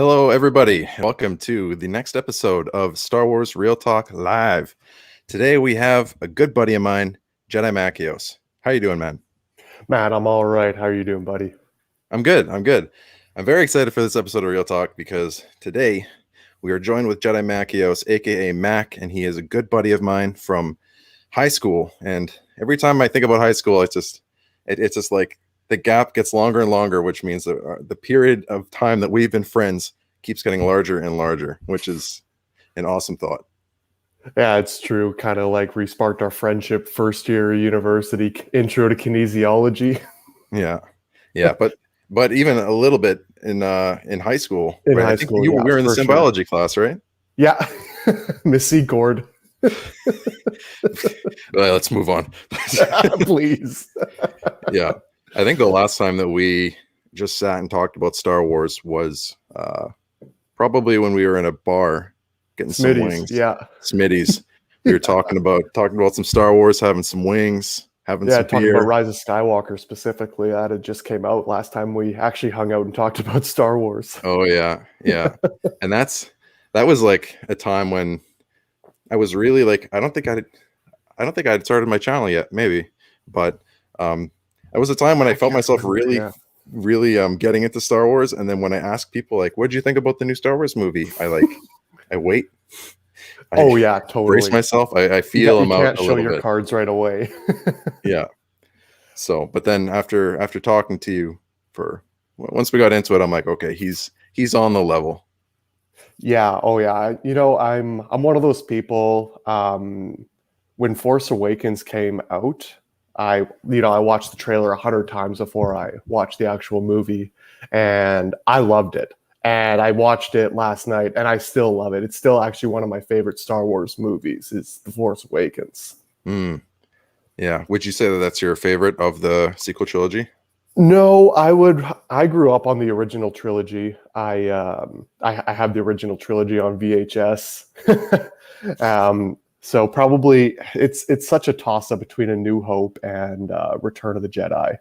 Hello, everybody. Welcome to the next episode of Star Wars Real Talk Live. Today we have a good buddy of mine, Jedi-Mackios. How you doing, man? Matt, I'm all right. How are you doing, buddy? I'm good. I'm very excited for this episode of Real Talk because today we are joined with Jedi-Mackios, aka Mac, and he is a good buddy of mine from high school. And every time I think about high school, it's just like the gap gets longer and longer, which means that the period of time that we've been friends keeps getting larger and larger, which is an awesome thought. Yeah, it's true. Kind of like resparked our friendship first year university intro to kinesiology Yeah, yeah, but even a little bit in high school, in right? I high think school. we Yeah, were in the for same sure. biology class, right? Yeah, Miss Secord. Let's move on. Please. Yeah, I think the last time that we just sat and talked about Star Wars was probably when we were in a bar getting some Smitty's. wings. Yeah. Smitty's. We were talking about some Star Wars, having some wings, having some Talking beer. about Rise of Skywalker specifically. That had just came out last time we actually hung out and talked about Star Wars. Oh yeah, and that was like a time when I was really like I don't think I'd started my channel yet, maybe, but that was a time when I felt myself really getting into Star Wars. And then when I ask people like, "What did you think about the new Star Wars movie?" I wait. Totally. Brace myself. I feel you I'm out can't a show little your bit. cards right away. Yeah. So, but then after talking to you once we got into it, I'm like, okay, he's on the level. Yeah. Oh, yeah. I'm one of those people. When Force Awakens came out, I watched the trailer 100 times before I watched the actual movie, and I loved it. And I watched it last night, and I still love it. It's still actually one of my favorite Star Wars movies. Is The Force Awakens. Yeah. Would you say that that's your favorite of the sequel trilogy? No, I grew up on the original trilogy. I have the original trilogy on VHS. So probably it's such a toss up between A New Hope and Return of the Jedi.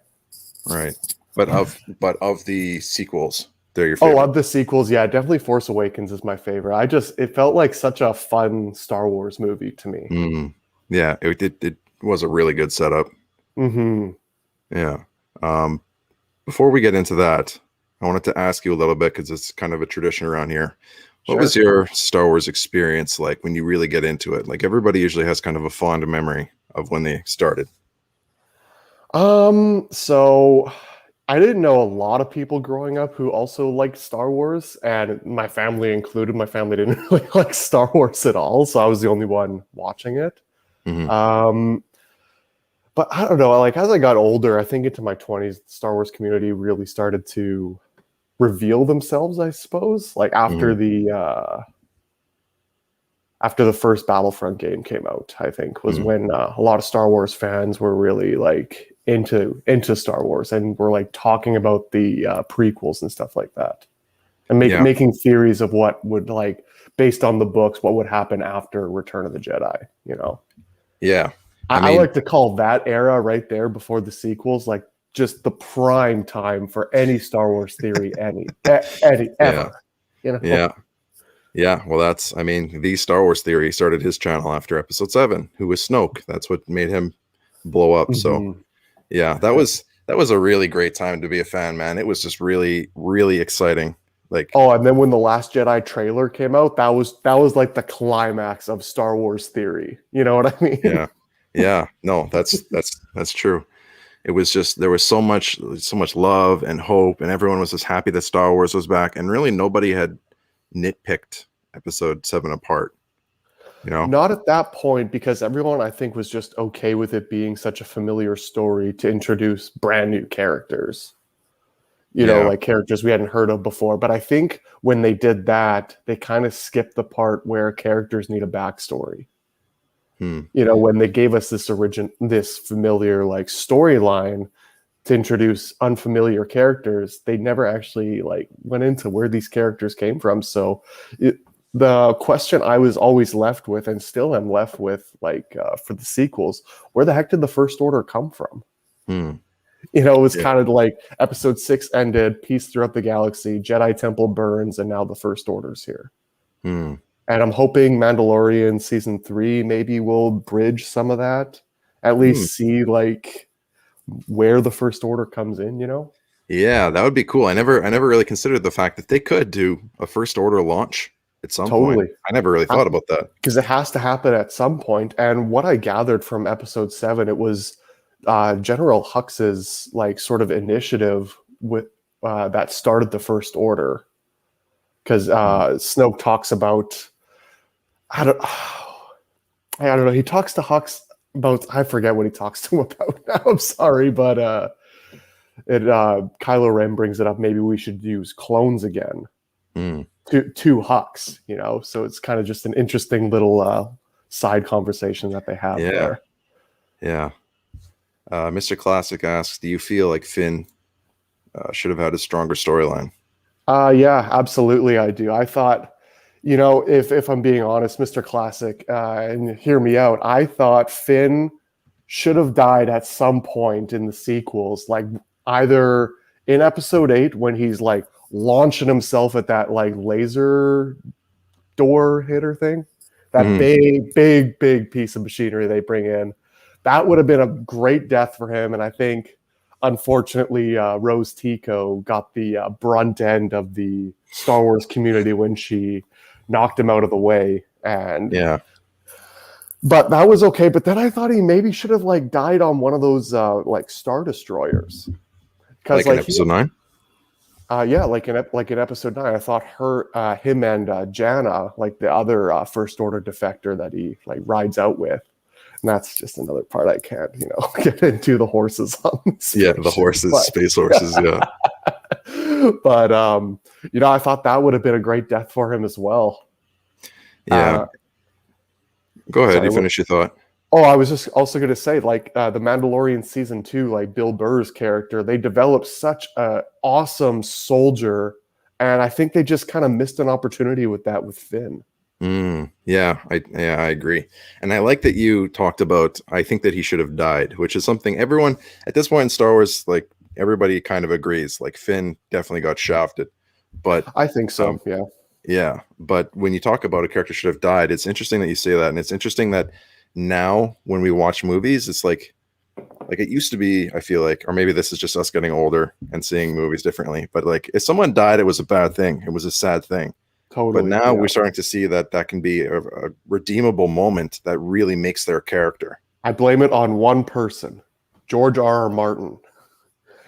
Right. But of the sequels, they're your favorite. Oh, of the sequels, yeah, definitely Force Awakens is my favorite. It felt like such a fun Star Wars movie to me. Yeah, it was a really good setup. Mm-hmm. Yeah. Before we get into that, I wanted to ask you a little bit because it's kind of a tradition around here. What was your Star Wars experience like when you really get into it? Like everybody usually has kind of a fond memory of when they started. So I didn't know a lot of people growing up who also liked Star Wars, and my family included. My family didn't really like Star Wars at all, so I was the only one watching it. Mm-hmm. But I don't know, like as I got older, I think into my 20s, the Star Wars community really started to reveal themselves, I suppose. Like after the first Battlefront game came out, I think was when a lot of Star Wars fans were really like into Star Wars and were like talking about the prequels and stuff like that, and making theories of what would, like, based on the books, what would happen after Return of the Jedi. Yeah. I like to call that era right there before the sequels like just the prime time for any Star Wars theory, ever. Yeah. Well, the Star Wars theory started his channel after Episode 7, who was Snoke. That's what made him blow up. So yeah, that was a really great time to be a fan, man. It was just really, really exciting. And then when the Last Jedi trailer came out, that was like the climax of Star Wars theory. You know what I mean? Yeah. No, that's true. It was just, there was so much love and hope, and everyone was just happy that Star Wars was back, and really nobody had nitpicked Episode 7 apart. Not at that point, because everyone, I think, was just okay with it being such a familiar story to introduce brand new characters. Like characters we hadn't heard of before. But I think when they did that, they kind of skipped the part where characters need a backstory. When they gave us this familiar like storyline to introduce unfamiliar characters, they never actually like went into where these characters came from. So the question I was always left with, and still am left with, like for the sequels, where the heck did the First Order come from? You know, it was kind of like episode 6 ended, peace throughout the galaxy, Jedi Temple burns, and now the First Order's here. Hmm. And I'm hoping Mandalorian season 3 maybe will bridge some of that. At least see like where the First Order comes in, you know? Yeah, that would be cool. I never really considered the fact that they could do a First Order launch at some point. I never really thought about that. Because it has to happen at some point. And what I gathered from episode 7, it was General Hux's like sort of initiative with that started the First Order. Because Snoke talks about I don't know. He talks to Hux about I forget what he talks to him about now. I'm sorry, but Kylo Ren brings it up. Maybe we should use clones again to Hux. You know, so it's kind of just an interesting little side conversation that they have there. Yeah. Mr. Classic asks, do you feel like Finn should have had a stronger storyline? Yeah, absolutely. I do. I thought, you know, if I'm being honest, Mr. Classic, and hear me out, I thought Finn should have died at some point in the sequels, like either in episode 8 when he's like launching himself at that like laser door hitter thing, that big piece of machinery they bring in. That would have been a great death for him. And I think, unfortunately, Rose Tico got the brunt end of the Star Wars community when she knocked him out of the way. And but that was okay. But then I thought he maybe should have like died on one of those like Star Destroyers. Like in episode 9? Yeah, like in episode 9, I thought him and Jana, like the other First Order defector that he like rides out with. And that's just another part I can't, you know, get into the horses on. The horses, space horses, yeah. But you know, I thought that would have been a great death for him as well. Yeah. Go ahead, you finish your thought. Oh, I was just also going to say, like, the Mandalorian season 2, like Bill Burr's character, they developed such an awesome soldier, and I think they just kind of missed an opportunity with that with Finn. Yeah, I agree. And I like that you talked about, I think that he should have died, which is something everyone at this point in Star Wars, like everybody kind of agrees, like Finn definitely got shafted. But I think so. Yeah. But when you talk about a character should have died, it's interesting that you say that. And it's interesting that now when we watch movies, it's like it used to be, I feel like, or maybe this is just us getting older and seeing movies differently. But like if someone died, it was a bad thing. It was a sad thing. Totally. But now we're starting to see that can be a redeemable moment that really makes their character. I blame it on one person, George R.R. Martin.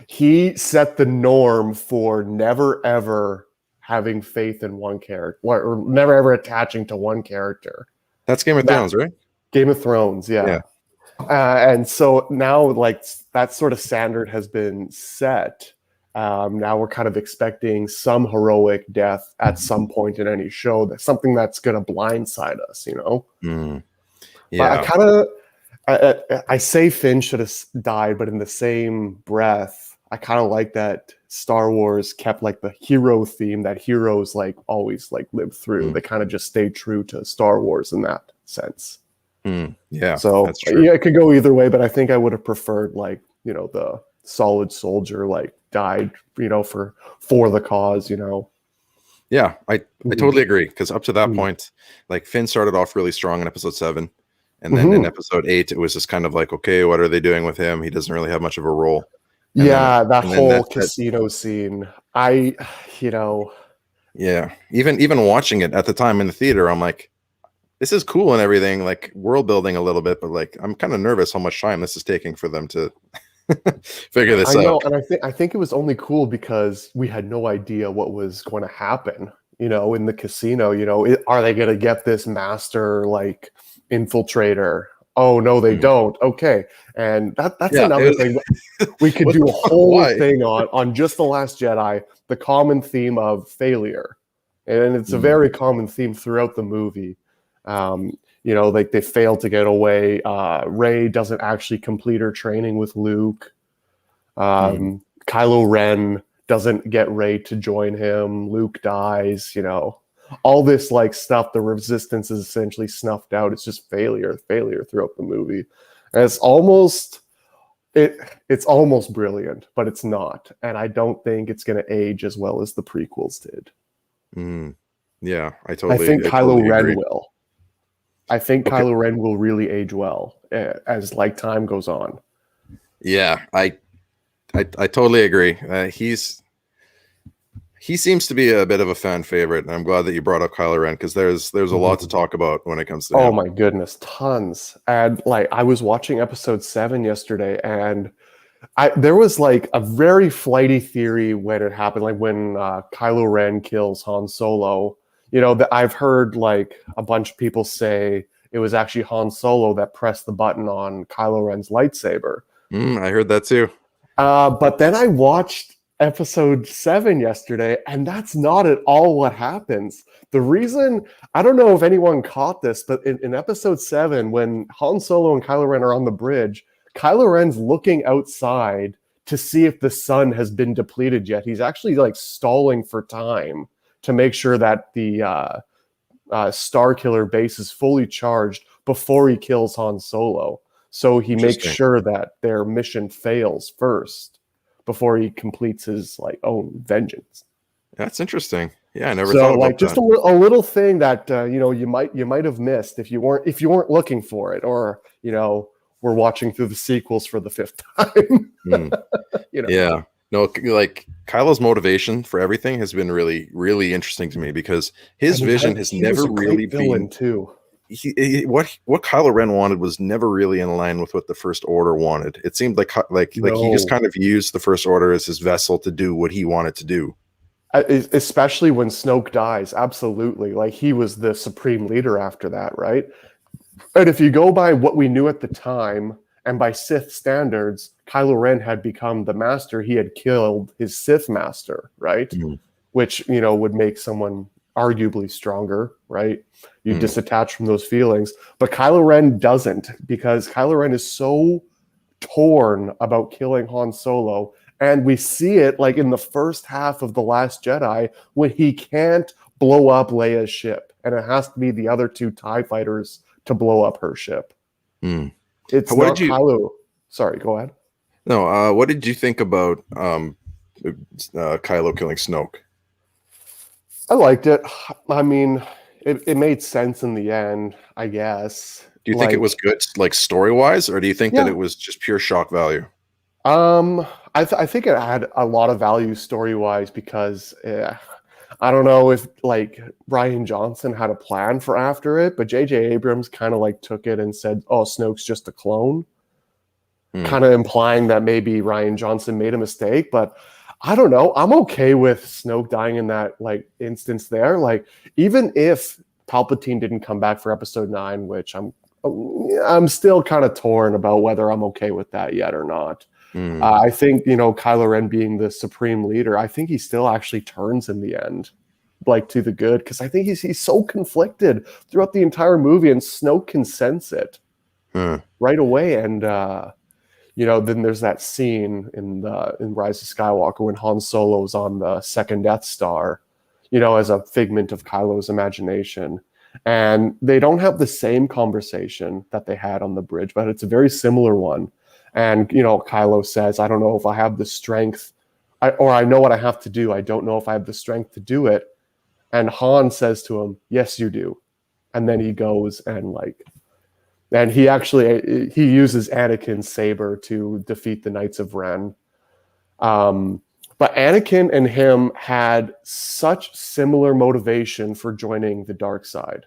He set the norm for never ever having faith in one character, or never ever attaching to one character. That's Game of Thrones, right? Game of Thrones, yeah. And so now, like, that sort of standard has been set. Now we're kind of expecting some heroic death at some point in any show. That's something that's going to blindside us, you know? Yeah. But I say Finn should have died, but in the same breath, I kind of like that Star Wars kept like the hero theme that heroes like always like live through. They kind of just stay true to Star Wars in that sense. Yeah. So that's true. Yeah, it could go either way, but I think I would have preferred like, you know, the solid soldier like died, you know, for the cause, you know. Yeah, I totally agree, because up to that point, like Finn started off really strong in episode 7, and then in episode 8 it was just kind of like, okay, what are they doing with him? He doesn't really have much of a role. And that whole casino scene, you know. Yeah, even watching it at the time in the theater, I'm like, this is cool and everything, like world building a little bit, but like I'm kind of nervous how much time this is taking for them to figure this out. I know, and I think it was only cool because we had no idea what was going to happen, you know, in the casino. You know, are they going to get this master like infiltrator? Oh no, they don't. Okay, and that's another thing. We could do a whole thing on just The Last Jedi, the common theme of failure, and it's a very common theme throughout the movie. You know, like they fail to get away. Rey doesn't actually complete her training with Luke. Kylo Ren doesn't get Rey to join him. Luke dies, you know. All this like stuff, the resistance is essentially snuffed out. It's just failure throughout the movie. And it's almost It's almost brilliant, but it's not, and I don't think it's going to age as well as the prequels did. Yeah, I think Kylo totally Ren agree. will. I think Okay. Kylo Ren will really age well as like time goes on. Yeah, I totally agree. He seems to be a bit of a fan favorite, and I'm glad that you brought up Kylo Ren because there's a lot to talk about when it comes to Oh him. my goodness, tons. And like I was watching episode 7 yesterday, and there was like a very flighty theory when it happened, like when Kylo Ren kills Han Solo. You know, that I've heard like a bunch of people say it was actually Han Solo that pressed the button on Kylo Ren's lightsaber. I heard that too. But then I watched episode 7 yesterday, and that's not at all what happens. The reason, I don't know if anyone caught this, but in episode 7, when Han Solo and Kylo Ren are on the bridge, Kylo Ren's looking outside to see if the sun has been depleted yet. He's actually like stalling for time to make sure that the Star Killer base is fully charged before he kills Han Solo. So he makes sure that their mission fails first before he completes his like own vengeance. That's interesting. Yeah, I never thought about like just that. a little thing that you might have missed if you weren't looking for it, or we're watching through the sequels for the 5th time. Yeah, no, like Kylo's motivation for everything has been really, really interesting to me because his vision has never really been too. What Kylo Ren wanted was never really in line with what the First Order wanted. It seemed like he just kind of used the First Order as his vessel to do what he wanted to do. Especially when Snoke dies, absolutely. Like he was the supreme leader after that, right? And if you go by what we knew at the time, and by Sith standards, Kylo Ren had become the master. He had killed his Sith master, right? Which would make someone arguably stronger, right? You disattach from those feelings. But Kylo Ren doesn't, because Kylo Ren is so torn about killing Han Solo. And we see it like in the first half of The Last Jedi when he can't blow up Leia's ship. And it has to be the other 2 TIE fighters to blow up her ship. It's what not Kylo. Sorry, go ahead. No, what did you think about Kylo killing Snoke? I liked it. I mean, it made sense in the end, I guess. Do you think it was good, like story-wise, or do you think that it was just pure shock value? I think it had a lot of value story-wise because I don't know if like Rian Johnson had a plan for after it, but J.J. Abrams kind of like took it and said, "Oh, Snoke's just a clone," kind of implying that maybe Rian Johnson made a mistake. But I don't know. I'm okay with Snoke dying in that like instance there. Like even if Palpatine didn't come back for Episode 9, which I'm still kind of torn about whether I'm okay with that yet or not. I think, Kylo Ren being the supreme leader, I think he still actually turns in the end, like to the good, because I think he's so conflicted throughout the entire movie, and Snoke can sense it right away. And then there's that scene in Rise of Skywalker when Han Solo's on the second Death Star, as a figment of Kylo's imagination. And they don't have the same conversation that they had on the bridge, but it's a very similar one. And, Kylo says, I don't know if I have the strength, or I know what I have to do. I don't know if I have the strength to do it. And Han says to him, yes, you do. And then he goes and he uses Anakin's saber to defeat the Knights of Ren. But Anakin and him had such similar motivation for joining the dark side.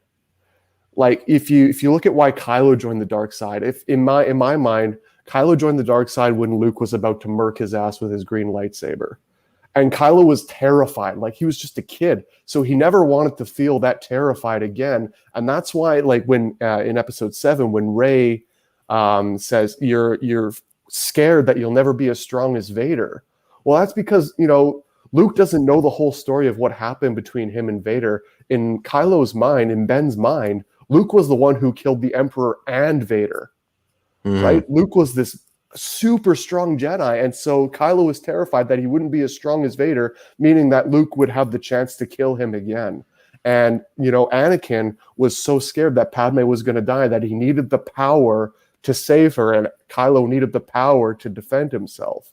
Like if you look at why Kylo joined the dark side, if in my mind, Kylo joined the dark side when Luke was about to murk his ass with his green lightsaber. And Kylo was terrified. Like he was just a kid. So he never wanted to feel that terrified again. And that's why, like when in Episode 7, when Rey says, you're scared that you'll never be as strong as Vader. Well, that's because, Luke doesn't know the whole story of what happened between him and Vader. In Kylo's mind, in Ben's mind, Luke was the one who killed the Emperor and Vader. Right? Luke was this super strong Jedi, and so Kylo was terrified that he wouldn't be as strong as Vader, meaning that Luke would have the chance to kill him again. And Anakin was so scared that Padme was going to die that he needed the power to save her, and Kylo needed the power to defend himself.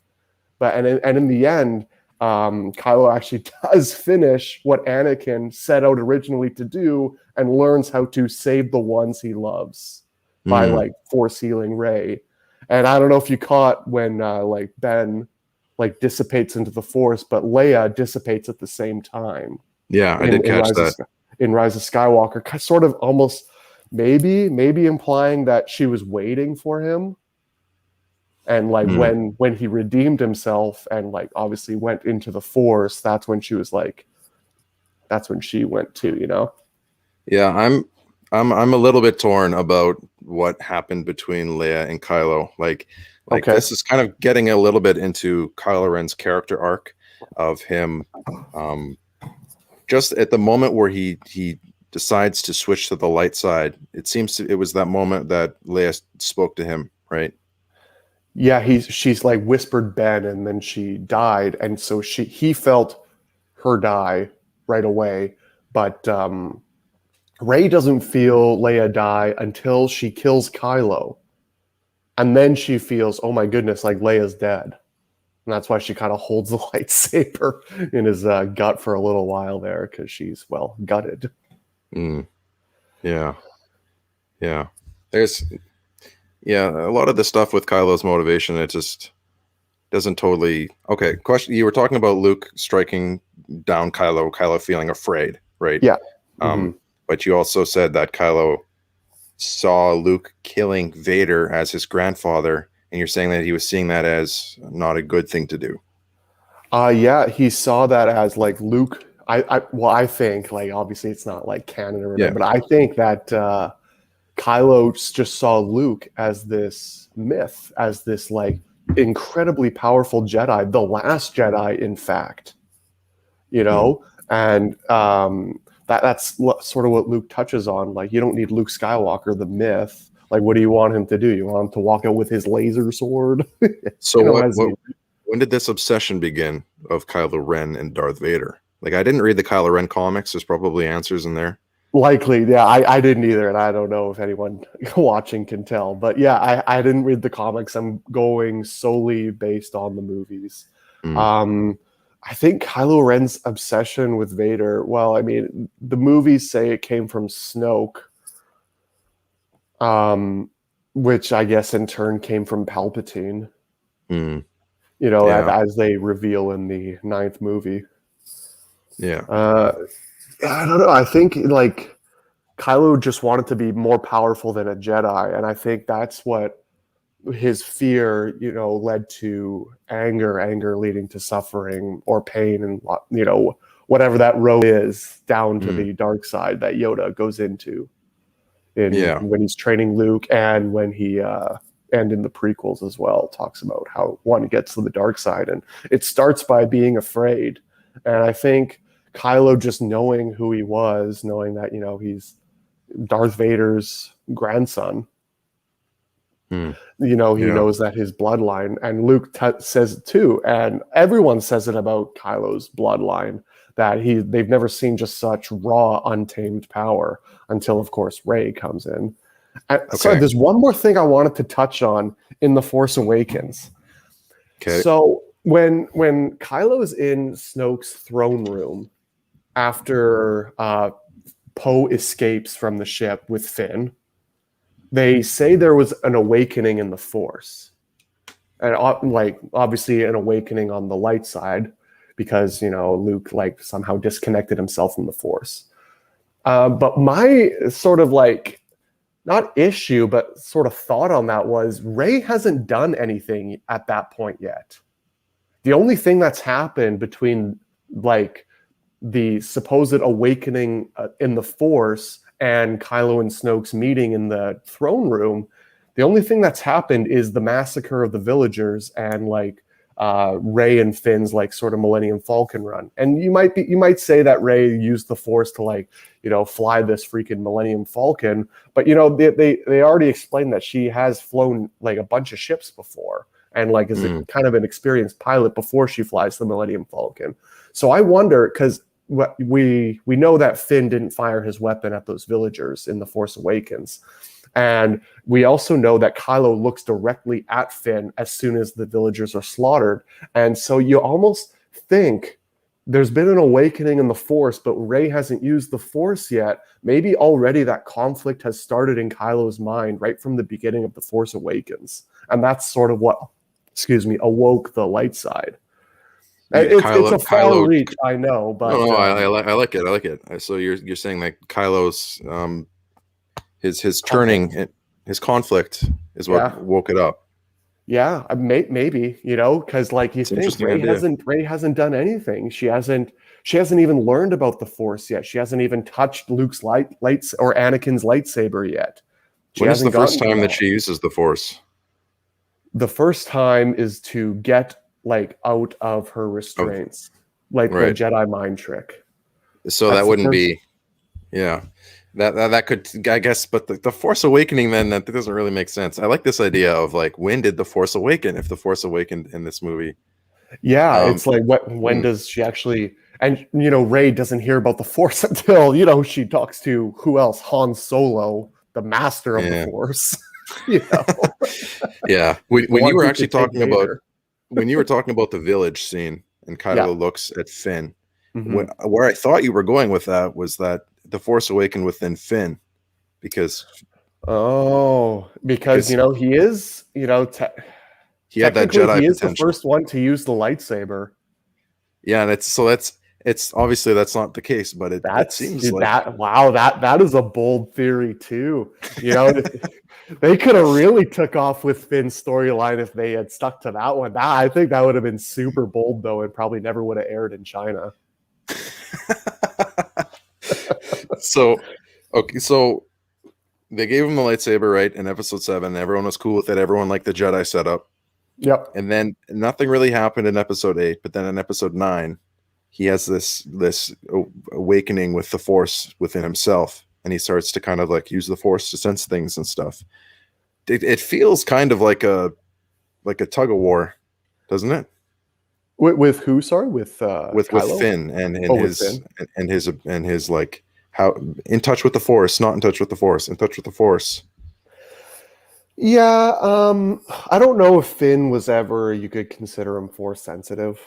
But and in the end, Kylo actually does finish what Anakin set out originally to do, and learns how to save the ones he loves by like force healing Rey. And I don't know if you caught when like Ben like dissipates into the Force, but Leia dissipates at the same time. Yeah, I did catch that. In Rise of Skywalker, sort of almost maybe implying that she was waiting for him. And like when he redeemed himself and like obviously went into the Force, that's when she was like, that's when she went too, you know? Yeah, I'm a little bit torn about what happened between Leia and Kylo. Like Okay. This is kind of getting a little bit into Kylo Ren's character arc of him. Just at the moment where he decides to switch to the light side, it seems it was that moment that Leia spoke to him, right? Yeah, she's like whispered Ben, and then she died, and so he felt her die right away. But Rey doesn't feel Leia die until she kills Kylo, and then she feels, oh my goodness, like Leia's dead, and that's why she kind of holds the lightsaber in his gut for a little while there, because she's gutted. Yeah. There's a lot of the stuff with Kylo's motivation, it just doesn't totally. Okay, question. You were talking about Luke striking down Kylo feeling afraid, right? Yeah. But you also said that Kylo saw Luke killing Vader as his grandfather, and you're saying that he was seeing that as not a good thing to do. Yeah, he saw that as like Luke. I think, like, obviously it's not like canon or whatever, but I think that Kylo just saw Luke as this myth, as this like incredibly powerful Jedi, the last Jedi, in fact, you know, and that's sort of what Luke touches on. Like, you don't need Luke Skywalker, the myth. Like, what do you want him to do? You want him to walk out with his laser sword? So when did this obsession begin of Kylo Ren and Darth Vader? Like, I didn't read the Kylo Ren comics. There's probably answers in there. Likely, yeah. I didn't either, and I don't know if anyone watching can tell. But yeah, I didn't read the comics. I'm going solely based on the movies. I think Kylo Ren's obsession with Vader, well, I mean, the movies say it came from Snoke, which I guess in turn came from Palpatine. You know, as they reveal in the 9th movie. Yeah. I don't know. I think like Kylo just wanted to be more powerful than a Jedi, and I think that's what his fear, you know, led to anger leading to suffering or pain, and, you know, whatever that road is down to the dark side that Yoda goes into when he's training Luke, and when he and in the prequels as well, talks about how one gets to the dark side, and it starts by being afraid. And I think Kylo, just knowing who he was, knowing that, you know, he's Darth Vader's grandson, you know, he knows that his bloodline, and Luke says it too, and everyone says it about Kylo's bloodline, that they've never seen just such raw, untamed power until, of course, Rey comes in. Sorry, there's one more thing I wanted to touch on in The Force Awakens. Okay. So when Kylo's in Snoke's throne room after Poe escapes from the ship with Finn, they say there was an awakening in the Force, and like obviously an awakening on the light side, because, you know, Luke like somehow disconnected himself from the Force. But my sort of like, not issue, but sort of thought on that was, Rey hasn't done anything at that point yet. The only thing that's happened between like the supposed awakening in the Force and Kylo and Snoke's meeting in the throne room, the only thing that's happened is the massacre of the villagers and like Rey and Finn's like sort of Millennium Falcon run. And you might say that Rey used the Force to, like, you know, fly this freaking Millennium Falcon, but, you know, they already explained that she has flown like a bunch of ships before, and like is a kind of an experienced pilot before she flies the Millennium Falcon. So I wonder, because we know that Finn didn't fire his weapon at those villagers in The Force Awakens. And we also know that Kylo looks directly at Finn as soon as the villagers are slaughtered. And so you almost think there's been an awakening in the Force, but Rey hasn't used the Force yet. Maybe already that conflict has started in Kylo's mind right from the beginning of The Force Awakens. And that's sort of what, awoke the light side. It's a far reach, I know, but no, I like it. I like it. So you're saying that Kylo's his turning, his conflict is what woke it up. Yeah, maybe, because like you think Rey hasn't done anything. She hasn't even learned about the Force yet. She hasn't even touched Luke's lights or Anakin's lightsaber yet. When is the first time that she uses the Force? The first time is to get like out of her restraints, the Jedi mind trick. So that wouldn't be, that could, I guess, but the Force Awakening, then that doesn't really make sense. I like this idea of like, when did the Force awaken? If the Force awakened in this movie, it's like when does she actually? And Rey doesn't hear about the Force until she talks to who else? Han Solo, the master of the Force. Yeah. When you were actually talking about when you were talking about the village scene and Kylo looks at Finn, where I thought you were going with that was that the Force awakened within Finn, because he is he had that Jedi he is potential. The first one to use the lightsaber. Yeah, and it's obviously that's not the case, but it seems like that is a bold theory too. They could have really took off with Finn's storyline if they had stuck to that one. I think that would have been super bold though, and probably never would have aired in China. So they gave him the lightsaber, right, in episode 7. Everyone was cool with it. Everyone liked the Jedi setup. Yep. And then nothing really happened in episode 8, but then in episode 9, he has this awakening with the Force within himself, and he starts to kind of like use the Force to sense things and stuff. It feels kind of like a tug of war, doesn't it? With who? Sorry, with Finn and his like, how in touch with the Force, not in touch with the Force, in touch with the Force. Yeah, I don't know if Finn was ever, you could consider him Force sensitive.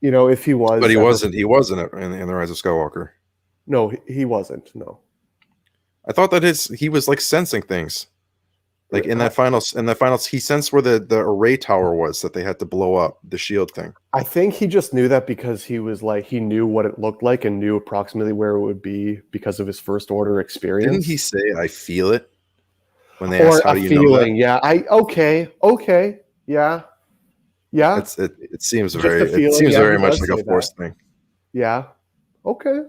If he was, but he wasn't. He wasn't in the Rise of Skywalker. No, he wasn't. No, I thought that he was like sensing things. Like in that final, he sensed where the array tower was that they had to blow up, the shield thing. I think he just knew that because he was like, he knew what it looked like and knew approximately where it would be because of his First Order experience. Didn't he say, "I feel it"? When they asked, "How do you know that?" Yeah, yeah. It seems very much like a Force thing. Yeah. Okay.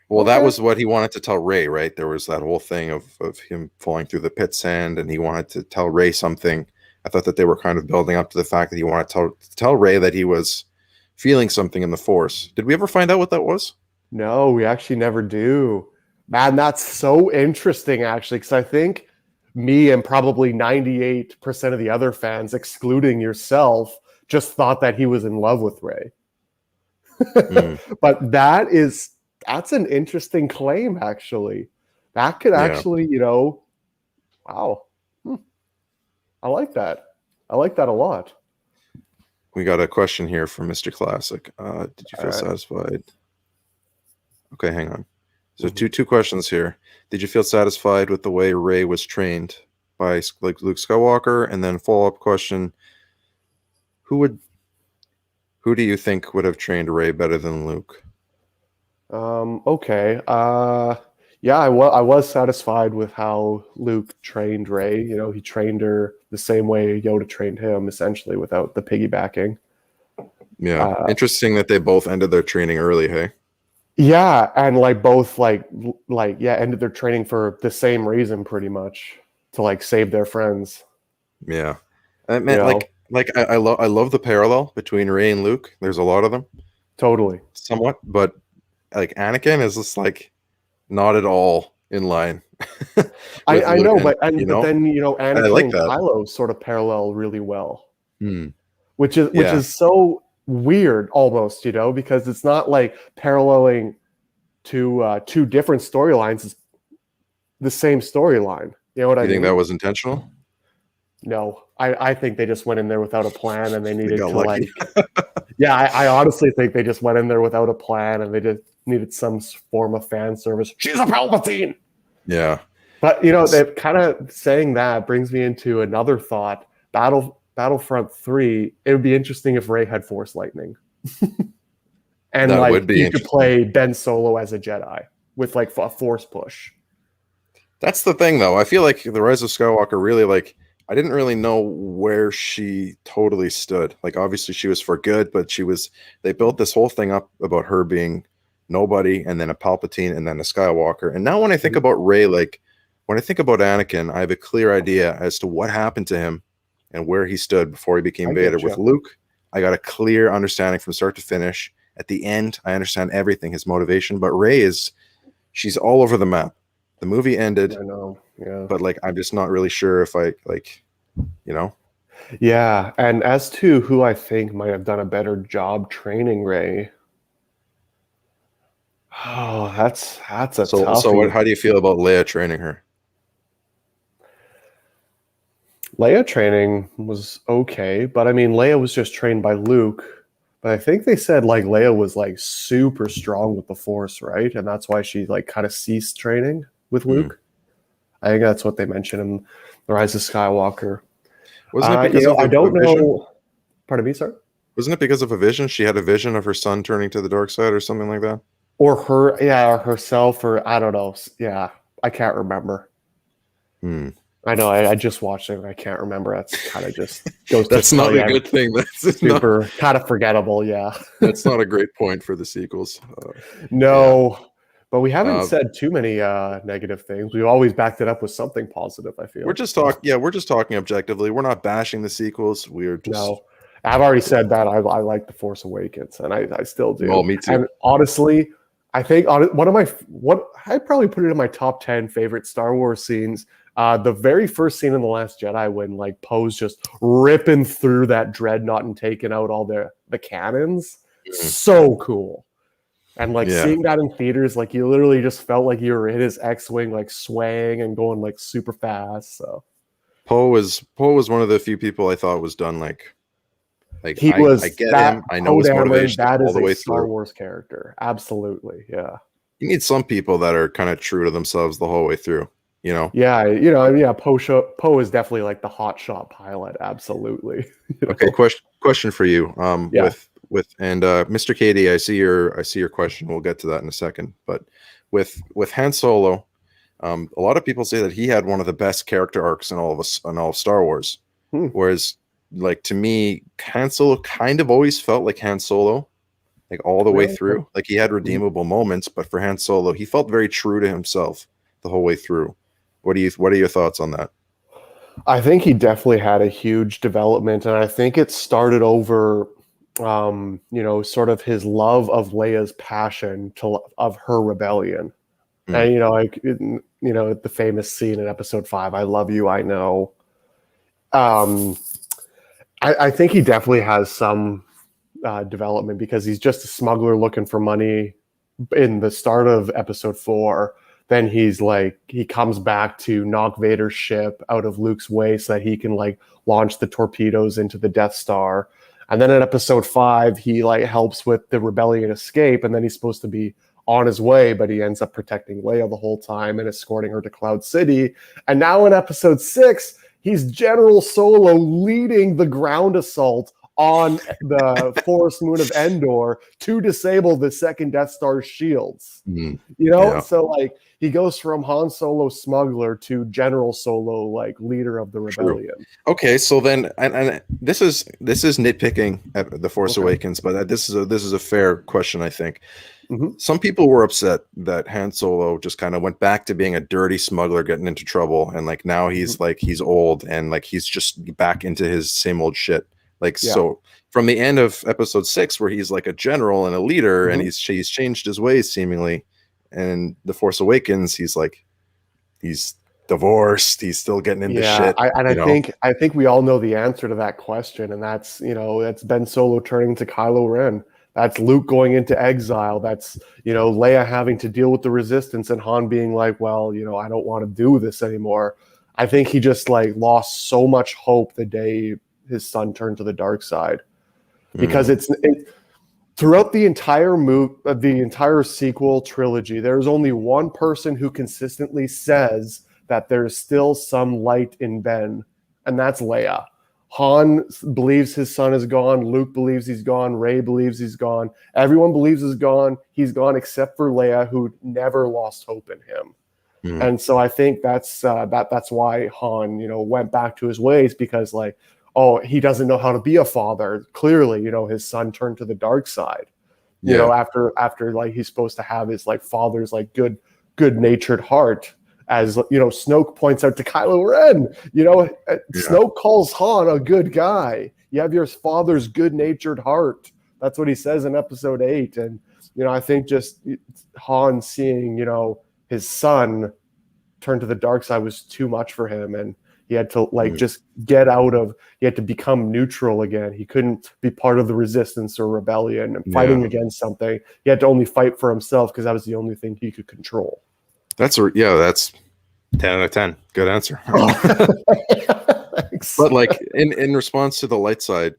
Well, that was what he wanted to tell Rey, right? There was that whole thing of him falling through the pit sand, and he wanted to tell Rey something. I thought that they were kind of building up to the fact that he wanted to tell Rey that he was feeling something in the Force. Did we ever find out what that was? No, we actually never do. Man, that's so interesting, actually, because I think me and probably 98% of the other fans, excluding yourself, just thought that he was in love with Rey. But that's an interesting claim, actually. That could actually, wow. I like that. I like that a lot. We got a question here from Mr. Classic. Did you feel satisfied? Okay, hang on. So two questions here. Did you feel satisfied with the way Rey was trained by like Luke Skywalker? And then follow-up question, who do you think would have trained Rey better than Luke? Okay. Yeah, I was satisfied with how Luke trained Rey. He trained her the same way Yoda trained him, essentially, without the piggybacking. Yeah. Interesting that they both ended their training early, hey? Yeah, and both ended their training for the same reason, pretty much, to save their friends. Yeah. I love the parallel between Rey and Luke. There's a lot of them. Totally. Somewhat, but Anakin is just not at all in line. I know, but then Anakin and Kylo sort of parallel really well, which is so weird almost, because it's not like paralleling to two different storylines. the same storyline. You know what I mean? You think that was intentional? No, I think they just went in there without a plan, and they needed to lucky. Yeah, I honestly think they just went in there without a plan, and they just needed some form of fan service. She's a Palpatine. Yeah, but they're kind of saying that brings me into another thought. Battlefront 3. It would be interesting if Rey had Force lightning, and that like would be you could play Ben Solo as a Jedi with like a Force push. That's the thing, though. I feel like the Rise of Skywalker really like. I didn't really know where she totally stood. Like, obviously she was for good, but they built this whole thing up about her being nobody and then a Palpatine and then a Skywalker. And now when I think about Rey, like when I think about Anakin, I have a clear idea as to what happened to him and where he stood before he became Vader. With Luke, I got a clear understanding from start to finish. At the end, I understand everything, his motivation, but Rey she's all over the map. The movie ended. I know. Yeah. But like, I'm just not really sure if I like, Yeah. And as to who I think might have done a better job training Rey. Oh, that's a toughie. So how do you feel about Leia training her? Leia training was okay, but I mean, Leia was just trained by Luke. But I think they said like Leia was like super strong with the Force, right? And that's why she like kind of ceased training with Luke. I think that's what they mentioned in The Rise of Skywalker. Wasn't it because of I don't vision? know. Pardon me, sir? Wasn't it because of a vision? She had a vision of her son turning to the dark side or something like that? Or or herself, or I don't know. Yeah, I can't remember. I know. I just watched it and I can't remember. That's kind of just goes That's to not a good thing. That's super kind of forgettable. Yeah. That's not a great point for the sequels. No. Yeah. But we haven't said too many negative things. We've always backed it up with something positive, I feel. We're just talking objectively. We're not bashing the sequels. We're just No. I've already said that I like The Force Awakens, and I still do. Well, me too. And honestly, I think I'd probably put it in my top 10 favorite Star Wars scenes. The very first scene in The Last Jedi when like Poe's just ripping through that dreadnought and taking out all the cannons. So cool. And like seeing that in theaters, like you literally just felt like you were in his X-Wing, like swaying and going like super fast. So Poe was one of the few people I thought was done like he was. I get him. I know his motivation that all is the way a Star through. Wars character. Absolutely. Yeah. You need some people that are kind of true to themselves the whole way through, Yeah. Poe is definitely like the hotshot pilot. Absolutely. Okay. Question for you. With Mr. Katie, I see your question. We'll get to that in a second. But with Han Solo, a lot of people say that he had one of the best character arcs in all of Star Wars. Whereas, like, to me, Han Solo kind of always felt like Han Solo, like all the way through. Like he had redeemable moments, but for Han Solo, he felt very true to himself the whole way through. What are your thoughts on that? I think he definitely had a huge development, and I think it started over sort of his love of Leia's passion of her rebellion. And the famous scene in episode 5, I love you, I know. I think he definitely has some development because he's just a smuggler looking for money in the start of episode 4. Then he comes back to knock Vader's ship out of Luke's way so that he can like launch the torpedoes into the Death Star. And then in episode 5, he like helps with the rebellion escape, and then he's supposed to be on his way, but he ends up protecting Leia the whole time and escorting her to Cloud City. And now in episode 6, he's General Solo leading the ground assault on the forest moon of Endor to disable the second Death Star's shields. So like he goes from Han Solo smuggler to General Solo, like leader of the rebellion. True. Okay, so then, and this is nitpicking at The Force Awakens, but this is a fair question, I think. Some people were upset that Han Solo just kind of went back to being a dirty smuggler, getting into trouble, and like now he's like he's old and like he's just back into his same old shit. So from the end of episode 6, where he's like a general and a leader, and he's changed his ways seemingly, and The Force Awakens, he's divorced, he's still getting into shit. I think we all know the answer to that question, and that's Ben Solo turning to Kylo Ren. That's Luke going into exile. That's, Leia having to deal with the Resistance and Han being like, well, I don't want to do this anymore. I think he just like lost so much hope the day his son turned to the dark side, because it's throughout the entire the entire sequel trilogy, there's only one person who consistently says that there's still some light in Ben, and that's Leia. Han believes his son is gone. Luke believes he's gone. Rey believes he's gone. Everyone believes he's gone. He's gone except for Leia, who never lost hope in him. And so I think that's why Han, went back to his ways, because like, oh, he doesn't know how to be a father. Clearly, his son turned to the dark side. After like he's supposed to have his like father's like good-natured heart, as Snoke points out to Kylo Ren. Snoke calls Han a good guy. You have your father's good-natured heart. That's what he says in Episode 8. And I think just Han seeing his son turn to the dark side was too much for him, and he had to just get out of. He had to become neutral again. He couldn't be part of the Resistance or rebellion and fighting against something. He had to only fight for himself, because that was the only thing he could control. That's 10 out of 10. Good answer. But like in response to the light side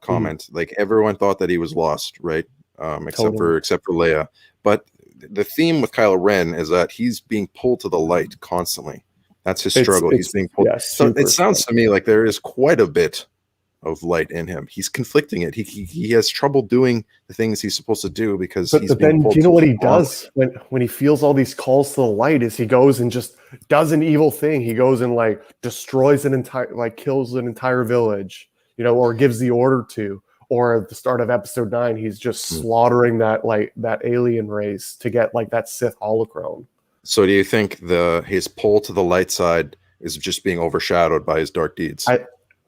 comment, like everyone thought that he was lost, right? Except for Leia. But the theme with Kylo Ren is that he's being pulled to the light constantly. That's his struggle. He's being pulled. Yeah, so it sounds to me like there is quite a bit of light in him. He's conflicting it. He has trouble doing the things he's supposed to do because he's being pulled. Do you know what he does when he feels all these calls to the light? Is he goes and just does an evil thing. He goes and like destroys kills an entire village, or gives the order to. Or at the start of Episode 9, he's just slaughtering that alien race to get like that Sith holocron. So do you think his pull to the light side is just being overshadowed by his dark deeds?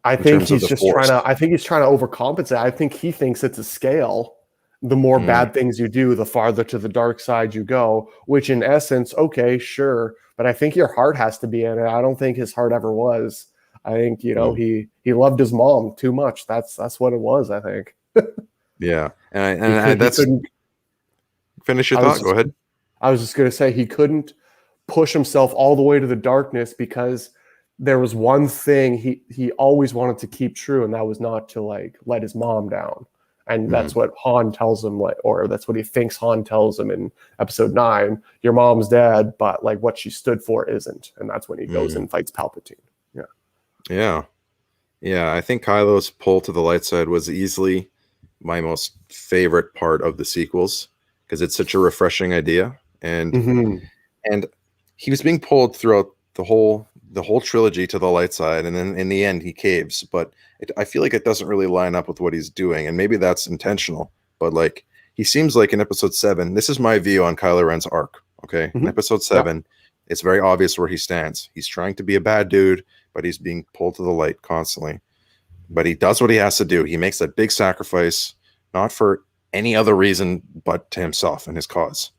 I think he's just trying to overcompensate. I think he thinks it's a scale. The more bad things you do, the farther to the dark side you go, which in essence, okay, sure. But I think your heart has to be in it. I don't think his heart ever was. I think, he loved his mom too much. That's what it was, I think. Yeah. And that's finish your thought. Go ahead. I was just going to say he couldn't push himself all the way to the darkness, because there was one thing he always wanted to keep true, and that was not to like let his mom down. And that's what Han tells him, or that's what he thinks Han tells him in Episode 9. Your mom's dead, but like what she stood for isn't. And that's when he goes and fights Palpatine. Yeah. I think Kylo's pull to the light side was easily my most favorite part of the sequels, because it's such a refreshing idea, and he was being pulled throughout the whole trilogy to the light side, and then in the end he caves. But I feel like it doesn't really line up with what he's doing, and maybe that's intentional. But like he seems like in Episode 7, this is my view on Kylo Ren's arc. Okay, in Episode 7. It's very obvious where he stands. He's trying to be a bad dude, but he's being pulled to the light constantly. But he does what he has to do. He makes that big sacrifice, not for any other reason but to himself and his cause,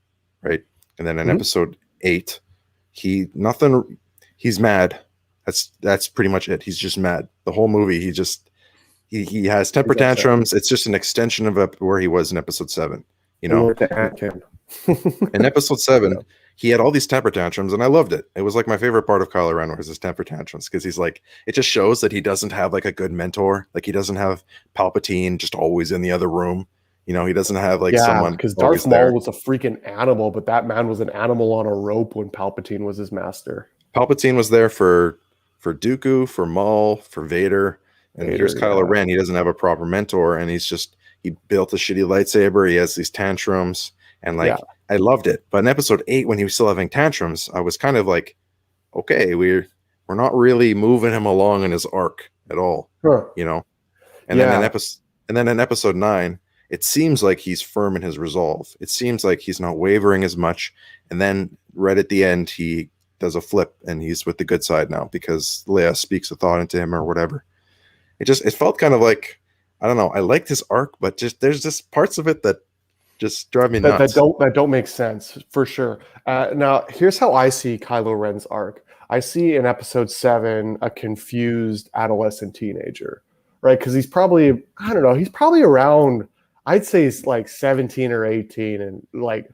right? And then in Episode 8, he's mad. That's pretty much it. He's just mad. The whole movie, he has temper tantrums. It's just an extension of where he was in Episode 7. In Episode 7, he had all these temper tantrums, and I loved it. It was like my favorite part of Kylo Ren was his temper tantrums, because he's like, it just shows that he doesn't have like a good mentor. Like he doesn't have Palpatine just always in the other room. He doesn't have like someone. Because Darth Maul was a freaking animal, but that man was an animal on a rope when Palpatine was his master. Palpatine was there for Dooku, for Maul, for Vader, and here's Kylo Ren. He doesn't have a proper mentor, and he built a shitty lightsaber. He has these tantrums, and I loved it. But in Episode 8, when he was still having tantrums, I was kind of like, okay, we're not really moving him along in his arc at all, And then in Episode 9, it seems like he's firm in his resolve. It seems like he's not wavering as much. And then right at the end, he does a flip and he's with the good side now because Leia speaks a thought into him or whatever. It felt kind of like, I don't know. I liked his arc, but there's just parts of it that just drive me nuts. That don't make sense for sure. Now, here's how I see Kylo Ren's arc. I see in Episode 7 a confused adolescent teenager, right? Because he's probably, I don't know, he's probably around, I'd say he's like 17 or 18 in like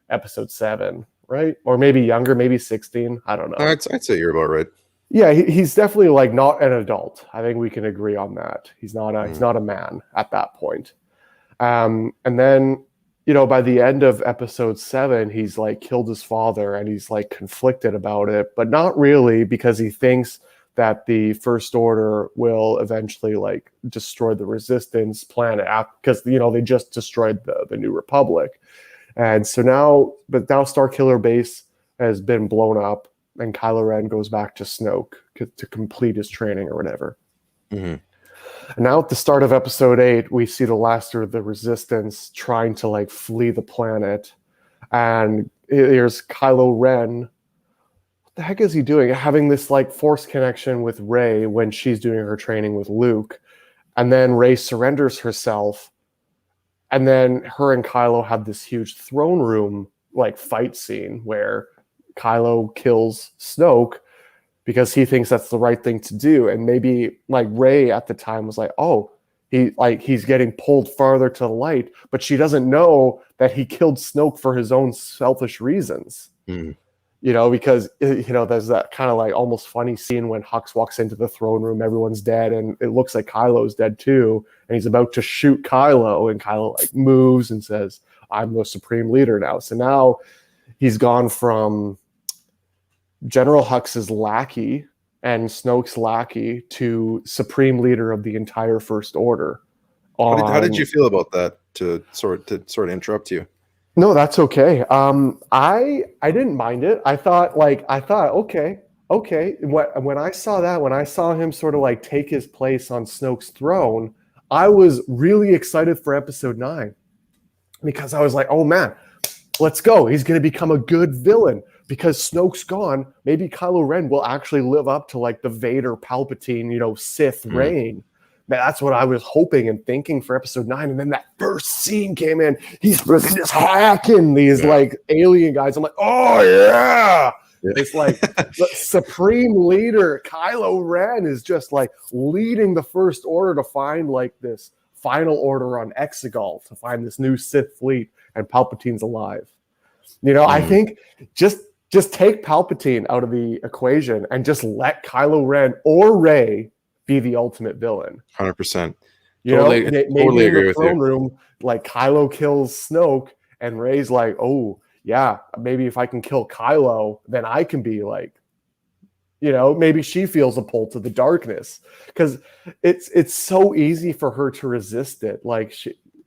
episode 7, right? Or maybe younger, maybe 16. I don't know. I'd say you're about right. Yeah, he's definitely like not an adult. I think we can agree on that. He's not a man at that point. And then, by the end of episode 7, he's like killed his father and he's like conflicted about it, but not really, because he thinks that the First Order will eventually like destroy the Resistance planet because, they just destroyed the New Republic. And so now Starkiller Base has been blown up and Kylo Ren goes back to Snoke to complete his training or whatever. Mm-hmm. And now at the start of episode 8, we see the last of the Resistance trying to like flee the planet. And here's Kylo Ren. What the heck is he doing? Having this like force connection with Rey when she's doing her training with Luke. And then Rey surrenders herself. And then her and Kylo have this huge throne room like fight scene where Kylo kills Snoke because he thinks that's the right thing to do. And maybe like Rey at the time was like, oh, he's getting pulled farther to the light, but she doesn't know that he killed Snoke for his own selfish reasons. Mm. Because there's that kind of like almost funny scene when Hux walks into the throne room, everyone's dead, and it looks like Kylo's dead too, and he's about to shoot Kylo, and Kylo like moves and says, I'm the supreme leader now. So now he's gone from General Hux's lackey and Snoke's lackey to supreme leader of the entire First Order. How did you feel about that? To sort of interrupt you. No, that's okay. I didn't mind it. I thought okay. When I saw him sort of like take his place on Snoke's throne, I was really excited for episode 9 because I was like, oh man, let's go. He's going to become a good villain. Because Snoke's gone, maybe Kylo Ren will actually live up to like the Vader Palpatine, Sith reign. Man, that's what I was hoping and thinking for episode 9. And then that first scene came in. He's just hacking these like alien guys. I'm like, oh yeah. It's like the supreme leader, Kylo Ren, is just like leading the First Order to find like this final order on Exegol, to find this new Sith fleet, and Palpatine's alive. I think just take Palpatine out of the equation and just let Kylo Ren or Rey be the ultimate villain. 100%. Maybe totally agree in the with throne you. room, like Kylo kills Snoke, and Rey's like, oh yeah, maybe if I can kill Kylo, then I can be like, maybe she feels a pull to the darkness, because it's so easy for her to resist it. Like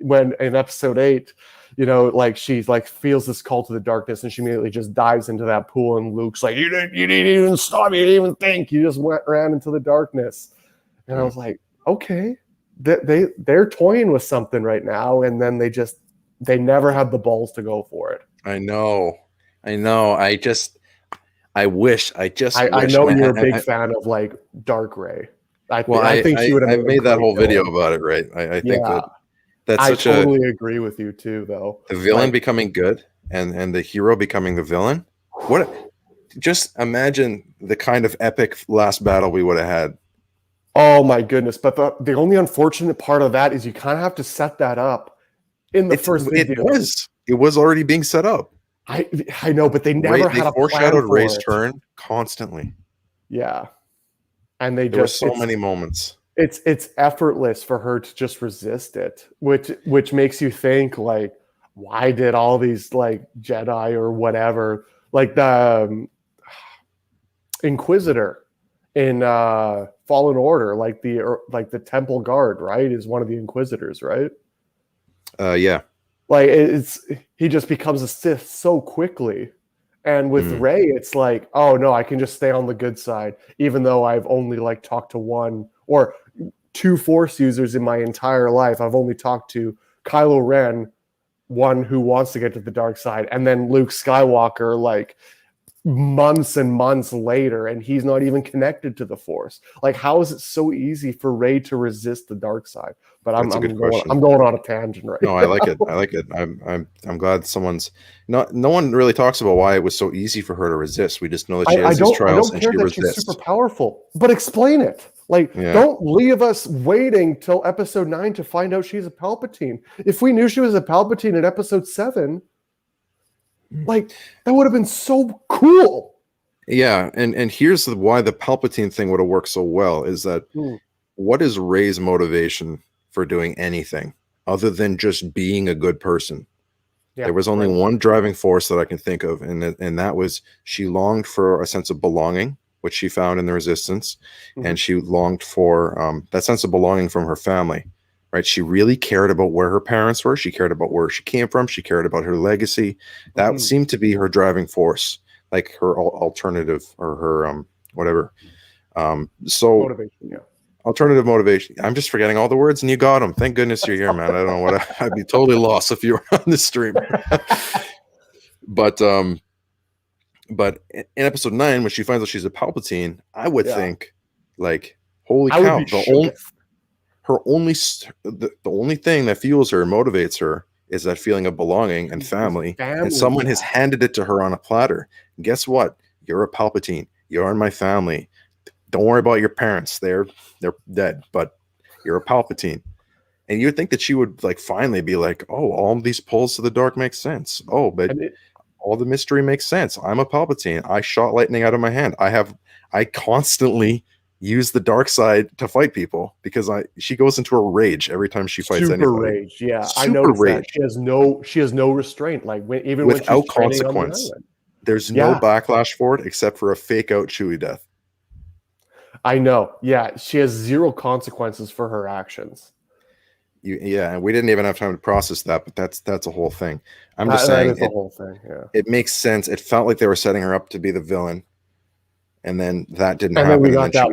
when in episode 8. Like she's like feels this call to the darkness, and she immediately just dives into that pool, and Luke's like, you didn't even stop, you didn't even think, you just ran into the darkness. And I was like, okay, they're toying with something right now, and then they never had the balls to go for it. I know. I wish. I know you're a big fan of like Dark Rey. I think she would have. I made that whole video about it, right? I think that's such I totally agree with you too, though. The villain becoming good and the hero becoming the villain. Just imagine the kind of epic last battle we would have had. Oh my goodness! But the only unfortunate part of that is you kind of have to set that up in the first video. It was already being set up. I know, but they never had a foreshadowed Rey's turn constantly. Yeah, and there were so many moments. It's effortless for her to just resist it, which makes you think like, why did all these like Jedi or whatever, like the Inquisitor in Fallen Order, like the Temple Guard, right, is one of the Inquisitors, right? Yeah. Like he just becomes a Sith so quickly. And with Rey, it's like, oh no, I can just stay on the good side, even though I've only like talked to one or two Force users in my entire life. I've only talked to Kylo Ren, one who wants to get to the dark side, and then Luke Skywalker, like months and months later, and he's not even connected to the Force. Like, how is it so easy for Rey to resist the dark side? But I'm going on a tangent right now. No, I like it. I'm glad someone's no one really talks about why it was so easy for her to resist. We just know that she has these trials and she resists. She's super powerful, but explain it. Like, don't leave us waiting till episode 9 to find out she's a Palpatine. If we knew she was a Palpatine in episode 7, like, that would have been so cool. Yeah, and here's why the Palpatine thing would have worked so well is that what is Rey's motivation for doing anything other than just being a good person? Yeah, there was only one driving force that I can think of, and that was she longed for a sense of belonging, which she found in the Resistance, and she longed for that sense of belonging from her family, right? She really cared about where her parents were. She cared about where she came from. She cared about her legacy. That seemed to be her driving force, like her alternative or her whatever. So motivation, alternative motivation. I'm just forgetting all the words, and you got them. Thank goodness you're here, man. I don't know what I'd be totally lost if you were on the stream. But in episode 9, when she finds out she's a Palpatine, I would think, like, holy cow! The only thing that fuels her, motivates her, is that feeling of belonging and family. And someone has handed it to her on a platter. And guess what? You're a Palpatine. You're in my family. Don't worry about your parents. They're dead, but you're a Palpatine. And you'd think that she would like finally be like, oh, all these pulls to the dark make sense. Oh, but all the mystery makes sense. I'm a Palpatine. I shot lightning out of my hand. I constantly use the dark side to fight people because she goes into a rage every time she fights anybody. Super rage, yeah. I noticed that. She has no restraint. Like even without when she's consequence. There's no backlash for it except for a fake out Chewie death. I know. Yeah, she has zero consequences for her actions. And we didn't even have time to process that, but that's a whole thing. I'm just saying that is the whole thing. Yeah, it makes sense. It felt like they were setting her up to be the villain, and then that didn't happen. And then we got that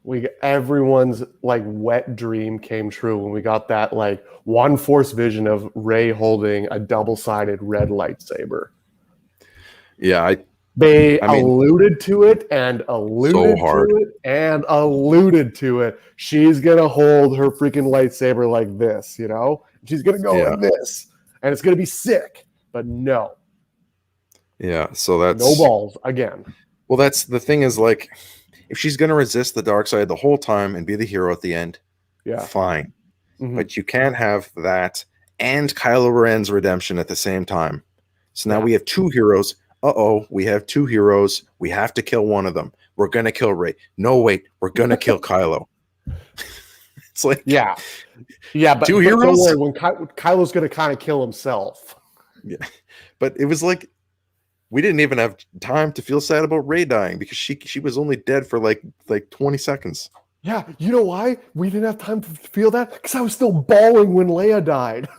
one. Everyone's like wet dream came true when we got that like one force vision of Rey holding a double-sided red lightsaber. Yeah, They alluded to it and alluded to it and alluded to it. She's gonna hold her freaking lightsaber like this, you know? She's gonna go like this, and it's gonna be sick. But no. Yeah, so that's no balls again. Well, that's the thing is like, if she's gonna resist the dark side the whole time and be the hero at the end, fine. But you can't have that and Kylo Ren's redemption at the same time. So now we have two heroes. We have two heroes. We have to kill one of them. We're going to kill Rey. No, wait, we're going to kill Kylo. It's like, but two heroes. Don't worry, when Kylo's going to kind of kill himself. Yeah, but it was like, we didn't even have time to feel sad about Rey dying because she was only dead for like 20 seconds. Yeah, you know why we didn't have time to feel that? Because I was still bawling when Leia died.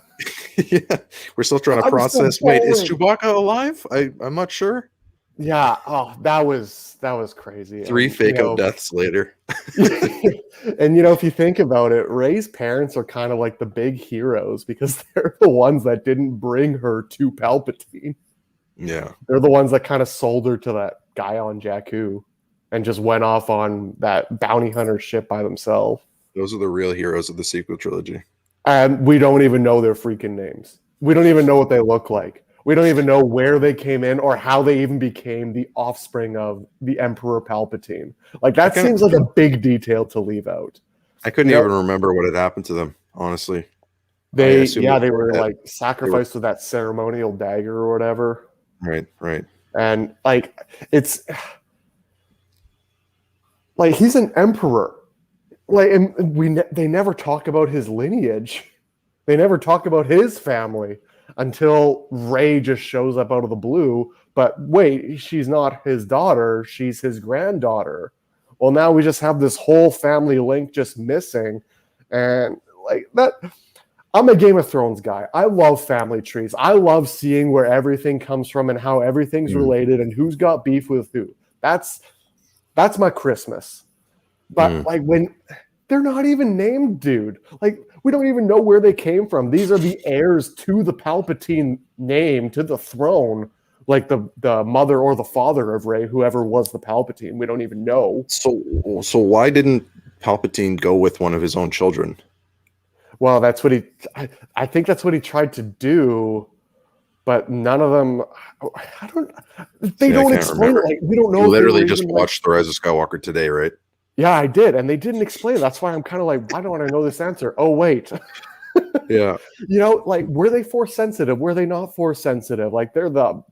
Yeah, we're still trying to process. Wait, is Chewbacca alive? I'm not sure. Yeah. Oh, that was crazy. 3 fake out deaths later. And if you think about it, Rey's parents are kind of like the big heroes because they're the ones that didn't bring her to Palpatine. Yeah, they're the ones that kind of sold her to that guy on Jakku, and just went off on that bounty hunter ship by themselves. Those are the real heroes of the sequel trilogy. And we don't even know their freaking names. We don't even know what they look like. We don't even know where they came in or how they even became the offspring of the Emperor Palpatine. Like, that seems like a big detail to leave out. I couldn't even remember what had happened to them, honestly. They were like sacrificed with that ceremonial dagger or whatever. Right. And like, it's like he's an emperor. Like, and they never talk about his lineage. They never talk about his family until Rey just shows up out of the blue. But wait, she's not his daughter. She's his granddaughter. Well, now we just have this whole family link just missing. And like that, I'm a Game of Thrones guy. I love family trees. I love seeing where everything comes from and how everything's related and who's got beef with who. That's my Christmas. But like, when they're not even named, dude. Like, we don't even know where they came from. These are the heirs to the Palpatine name, to the throne. Like the mother or the father of Rey, whoever was the Palpatine. We don't even know. So why didn't Palpatine go with one of his own children? Well, that's what I think that's what he tried to do. But none of them. They don't explain it. Like, we don't know. You literally just watched The Rise of Skywalker today, right? Yeah, I did, and they didn't explain it. That's why I'm kind of like, why don't I know this answer? Oh, wait. Yeah. Like, were they force sensitive? Were they not force sensitive? Like, they're the,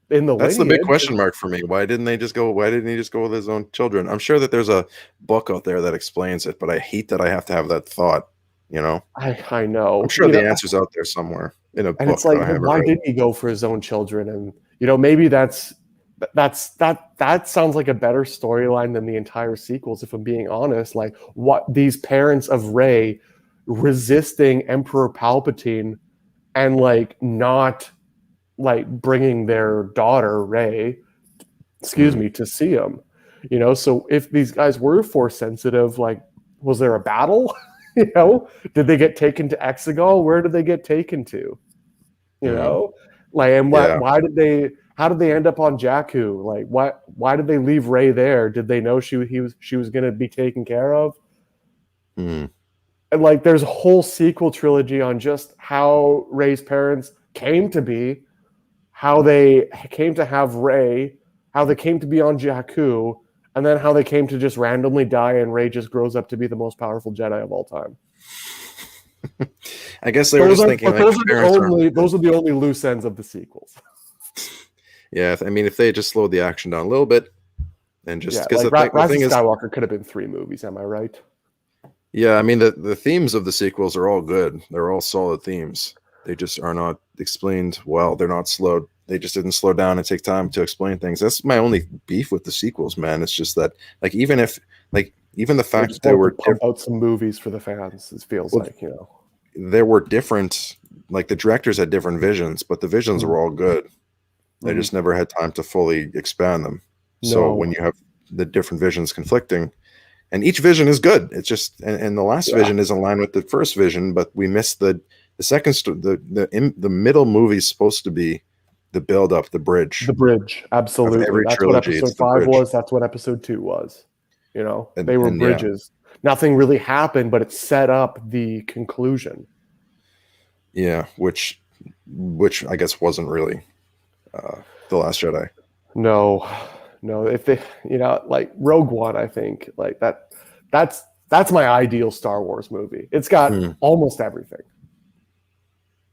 in the That's the big lineage. question mark for me. Why didn't he just go with his own children? I'm sure that there's a book out there that explains it, but I hate that I have to have that thought, I I'm know, sure the answer's out there somewhere in a and it's book that like, I well, haven't why read. didn't he go for his own children? And maybe that sounds like a better storyline than the entire sequels, if I'm being honest. Like, what these parents of Rey resisting Emperor Palpatine and like not like bringing their daughter Rey, to see him. So if these guys were force sensitive, like, was there a battle? Did they get taken to Exegol? Where did they get taken to? Mm. Like, and Yeah. why did they? How did they end up on Jakku? Like, why did they leave Rey there? Did they know she was going to be taken care of? Mm. And like, there's a whole sequel trilogy on just how Rey's parents came to be, how they came to have Rey, how they came to be on Jakku, and then how they came to just randomly die, and Rey just grows up to be the most powerful Jedi of all time. I guess they were just thinking like those are the only loose ends of the sequels. Yeah, I mean, if they just slowed the action down a little bit, and just because like the Rise thing of is, Skywalker could have been 3 movies. Am I right? yeah, I mean the themes of the sequels are all good. They're all solid themes. They just are not explained well. They're not slowed. They just didn't slow down and take time to explain things. That's my only beef with the sequels, man. It's just that, like, even the fact that they were pump out some movies for the fans. It feels like there were different, like the directors had different visions, but the visions were all good. They just never had time to fully expand them. So when you have the different visions conflicting, and each vision is good, it's just and the last vision is in line with the first vision, but we missed the second the middle movie is supposed to be the build up, the bridge. The bridge, absolutely. That's trilogy, what episode 5 was. That's what episode 2 was. They were bridges. Yeah. Nothing really happened, but it set up the conclusion. Yeah, which I guess wasn't really The Last Jedi. No. If they, like Rogue One, I think like that's my ideal Star Wars movie. It's got almost everything.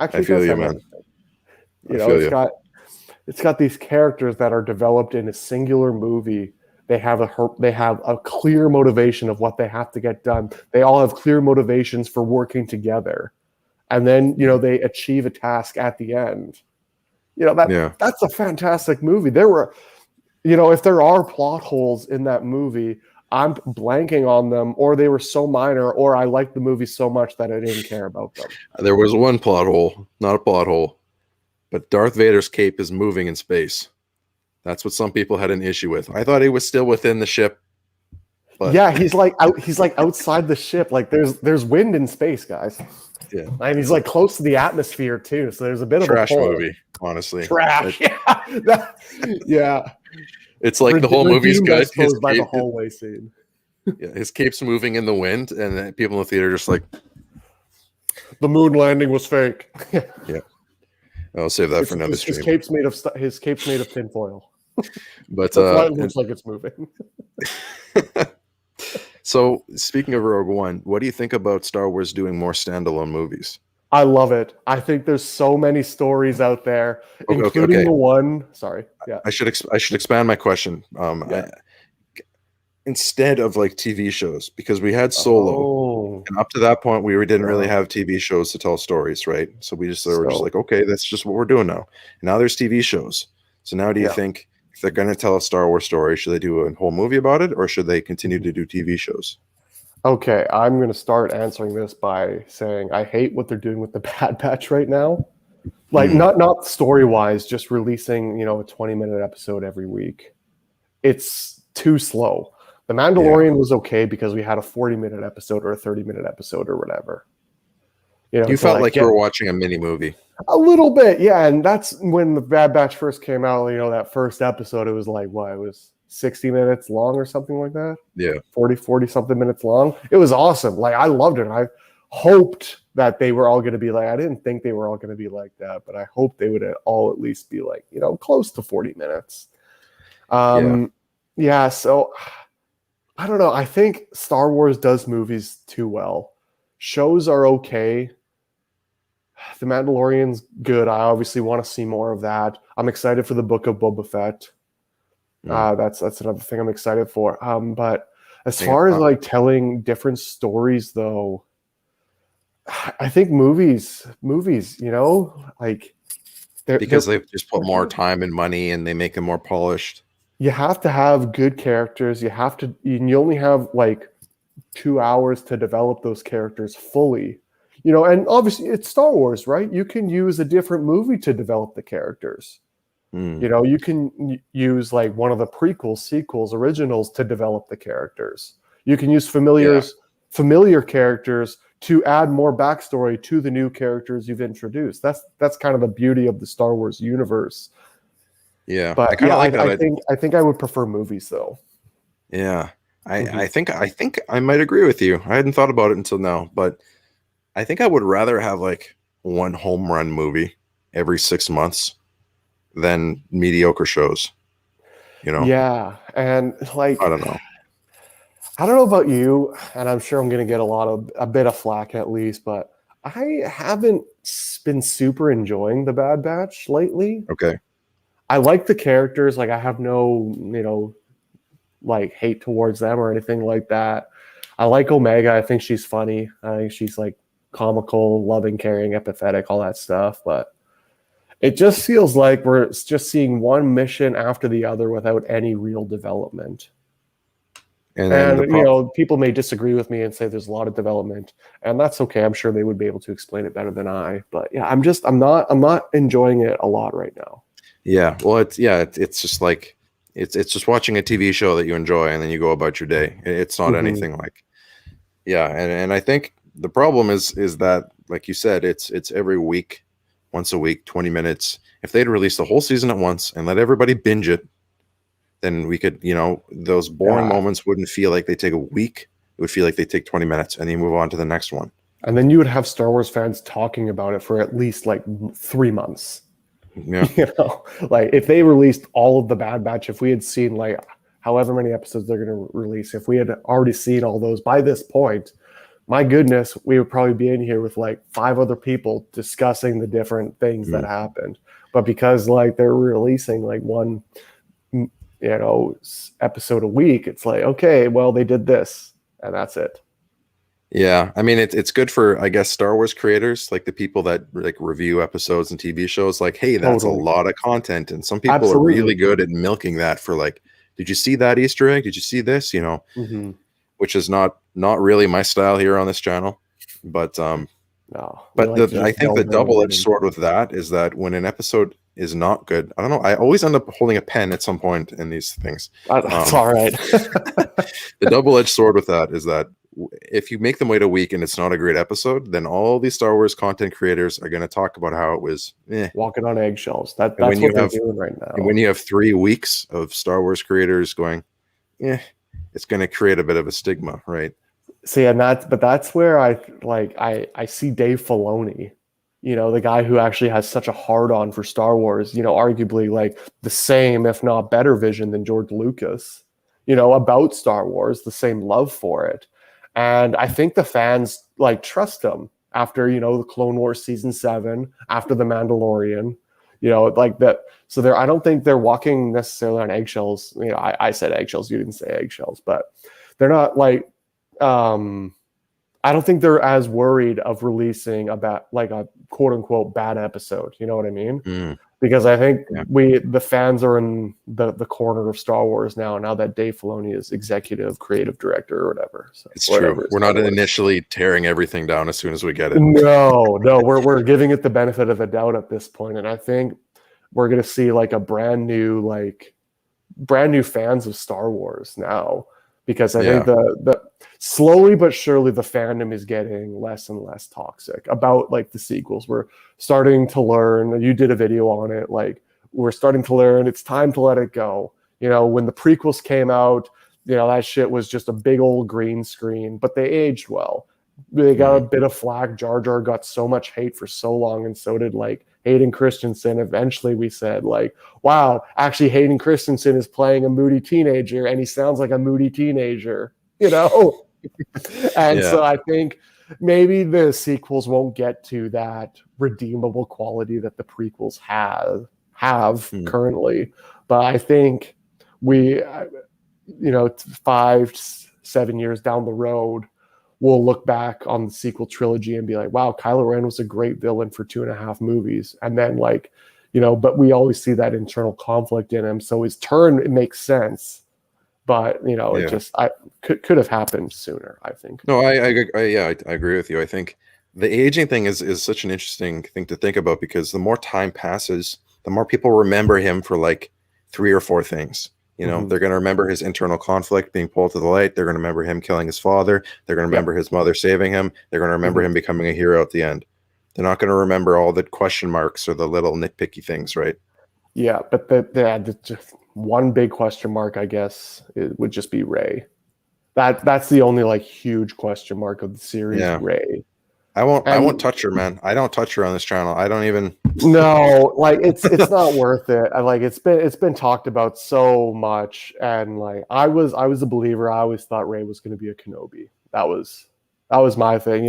Actually, I feel you, man. It's got these characters that are developed in a singular movie. They have a clear motivation of what they have to get done. They all have clear motivations for working together, and then they achieve a task at the end. That's a fantastic movie. There were, if there are plot holes in that movie, I'm blanking on them, or they were so minor, or I liked the movie so much that I didn't care about them. There was one plot hole, not a plot hole, but Darth Vader's cape is moving in space. That's what some people had an issue with. I thought he was still within the ship. But yeah, he's like outside the ship. Like there's wind in space, guys. Yeah, and he's like close to the atmosphere too. So there's a bit trash of a movie, honestly. Trash. Yeah. It's like the whole movie's good. By the hallway scene. Yeah, his cape's moving in the wind, and people in the theater are just like, the moon landing was fake. Yeah. I'll save that for another stream. His cape's made of tinfoil. But it looks like it's moving. So, speaking of Rogue One, what do you think about Star Wars doing more standalone movies? I love it. I think there's so many stories out there, including the one. Sorry, yeah. I should expand my question. Instead of like TV shows, because we had Solo, and up to that point we didn't really have TV shows to tell stories, right? So we just were just like, okay, that's just what we're doing now. And now there's TV shows. So now, do you think if they're going to tell a Star Wars story, should they do a whole movie about it, or should they continue to do TV shows? Okay, I'm going to start answering this by saying I hate what they're doing with the Bad Batch right now. Like not story-wise, just releasing, a 20-minute episode every week. It's too slow. The Mandalorian was okay because we had a 40-minute episode or a 30-minute episode or whatever. You felt like you were watching a mini movie. A little bit, yeah. And that's when the Bad Batch first came out. That first episode, it was like, what? It was 60 minutes long or something like that. Yeah. 40 something minutes long. It was awesome. Like, I loved it. I hoped that they were all going to be like, I didn't think they were all going to be like that, but I hoped they would all at least be like, close to 40 minutes. So I don't know. I think Star Wars does movies too well. Shows are okay. The Mandalorian's good. I obviously want to see more of that. I'm excited for the Book of Boba Fett. That's another thing I'm excited for. But as far as like telling different stories, though, I think movies, like because they've just put more time and money and they make them more polished. You have to have good characters. You only have like 2 hours to develop those characters fully. And obviously it's Star Wars, right? You can use a different movie to develop the characters. You can use like one of the prequels, sequels, originals to develop the characters. You can use familiar characters to add more backstory to the new characters you've introduced. That's kind of the beauty of the Star Wars universe. Yeah, but I kind of like that. I think I would prefer movies though. Yeah, I think I might agree with you. I hadn't thought about it until now, but I think I would rather have like one home run movie every 6 months than mediocre shows. Yeah, and like I don't know. I don't know about you, and I'm sure I'm going to get a bit of flack at least, but I haven't been super enjoying the Bad Batch lately. Okay. I like the characters. Like I have no, like hate towards them or anything like that. I like Omega. I think she's funny. I think she's like comical, loving, caring, empathetic, all that stuff. But it just feels like we're just seeing one mission after the other without any real development. And people may disagree with me and say there's a lot of development, and that's okay. I'm sure they would be able to explain it better than I. But yeah, I'm not enjoying it a lot right now. Yeah, well, it's just like it's just watching a TV show that you enjoy, and then you go about your day. It's not anything like, and I think the problem is that, like you said, it's every week, once a week, 20 minutes. If they'd release the whole season at once and let everybody binge it, then we could, those boring moments wouldn't feel like they take a week. It would feel like they take 20 minutes and then you move on to the next one. And then you would have Star Wars fans talking about it for at least like 3 months. Yeah. Like if they released all of the Bad Batch, if we had seen like however many episodes they're going to release, if we had already seen all those by this point, my goodness, we would probably be in here with like 5 other people discussing the different things that happened. But because like they're releasing like one episode a week, it's like, okay, well, they did this and that's it. Yeah, I mean, it's good for, I guess, Star Wars creators, like the people that like review episodes and TV shows. Like, hey, that's a lot of content, and some people are really good at milking that for like, did you see that Easter egg? Did you see this? Which is not really my style here on this channel. But I think the double-edged sword with that is that when an episode is not good, I don't know, I always end up holding a pen at some point in these things. That's all right. The double-edged sword with that is that if you make them wait a week and it's not a great episode, then all these Star Wars content creators are going to talk about how it was walking on eggshells. That's what they're doing right now. And when you have 3 weeks of Star Wars creators going, it's going to create a bit of a stigma, right? See, and that's where I see Dave Filoni, the guy who actually has such a hard-on for Star Wars, arguably like the same, if not better vision than George Lucas, about Star Wars, the same love for it. And I think the fans like trust him after, the Clone Wars season 7, after the Mandalorian, like that. So I don't think they're walking necessarily on eggshells. I said eggshells, you didn't say eggshells, but they're not like, I don't think they're as worried of releasing about like a quote unquote bad episode. You know what I mean? Because I think the fans are in the corner of Star Wars now that Dave Filoni is executive creative director or whatever. So it's true. We're not initially tearing everything down as soon as we get it. No, we're giving it the benefit of the doubt at this point. And I think we're going to see like a brand new fans of Star Wars now, because I think the slowly but surely the fandom is getting less and less toxic about like the sequels. We're starting to learn, you did a video on it, like we're starting to learn it's time to let it go. When the prequels came out, that shit was just a big old green screen, but they aged well. They got a bit of flack. Jar Jar got so much hate for so long, and so did like Hayden Christensen. Eventually we said like, wow, actually Hayden Christensen is playing a moody teenager and he sounds like a moody teenager, you know? And so I think maybe the sequels won't get to that redeemable quality that the prequels have currently. But I think we, 5-7 years down the road, we'll look back on the sequel trilogy and be like, wow, Kylo Ren was a great villain for 2.5 movies. And then but we always see that internal conflict in him. So his turn, it makes sense. But, it just could have happened sooner, I think. No, I agree with you. I think the aging thing is such an interesting thing to think about, because the more time passes, the more people remember him for like 3 or 4 things. They're going to remember his internal conflict being pulled to the light. They're going to remember him killing his father. They're going to remember his mother saving him. They're going to remember him becoming a hero at the end. They're not going to remember all the question marks or the little nitpicky things, right? Yeah, but the just one big question mark, I guess, it would just be Rey. That's the only huge question mark of the series. Yeah. Rey. I won't touch her, man. I don't touch her on this channel. I don't even. No, it's not worth it. It's been talked about so much, and I was a believer. I always thought Rey was going to be a Kenobi. That was my thing.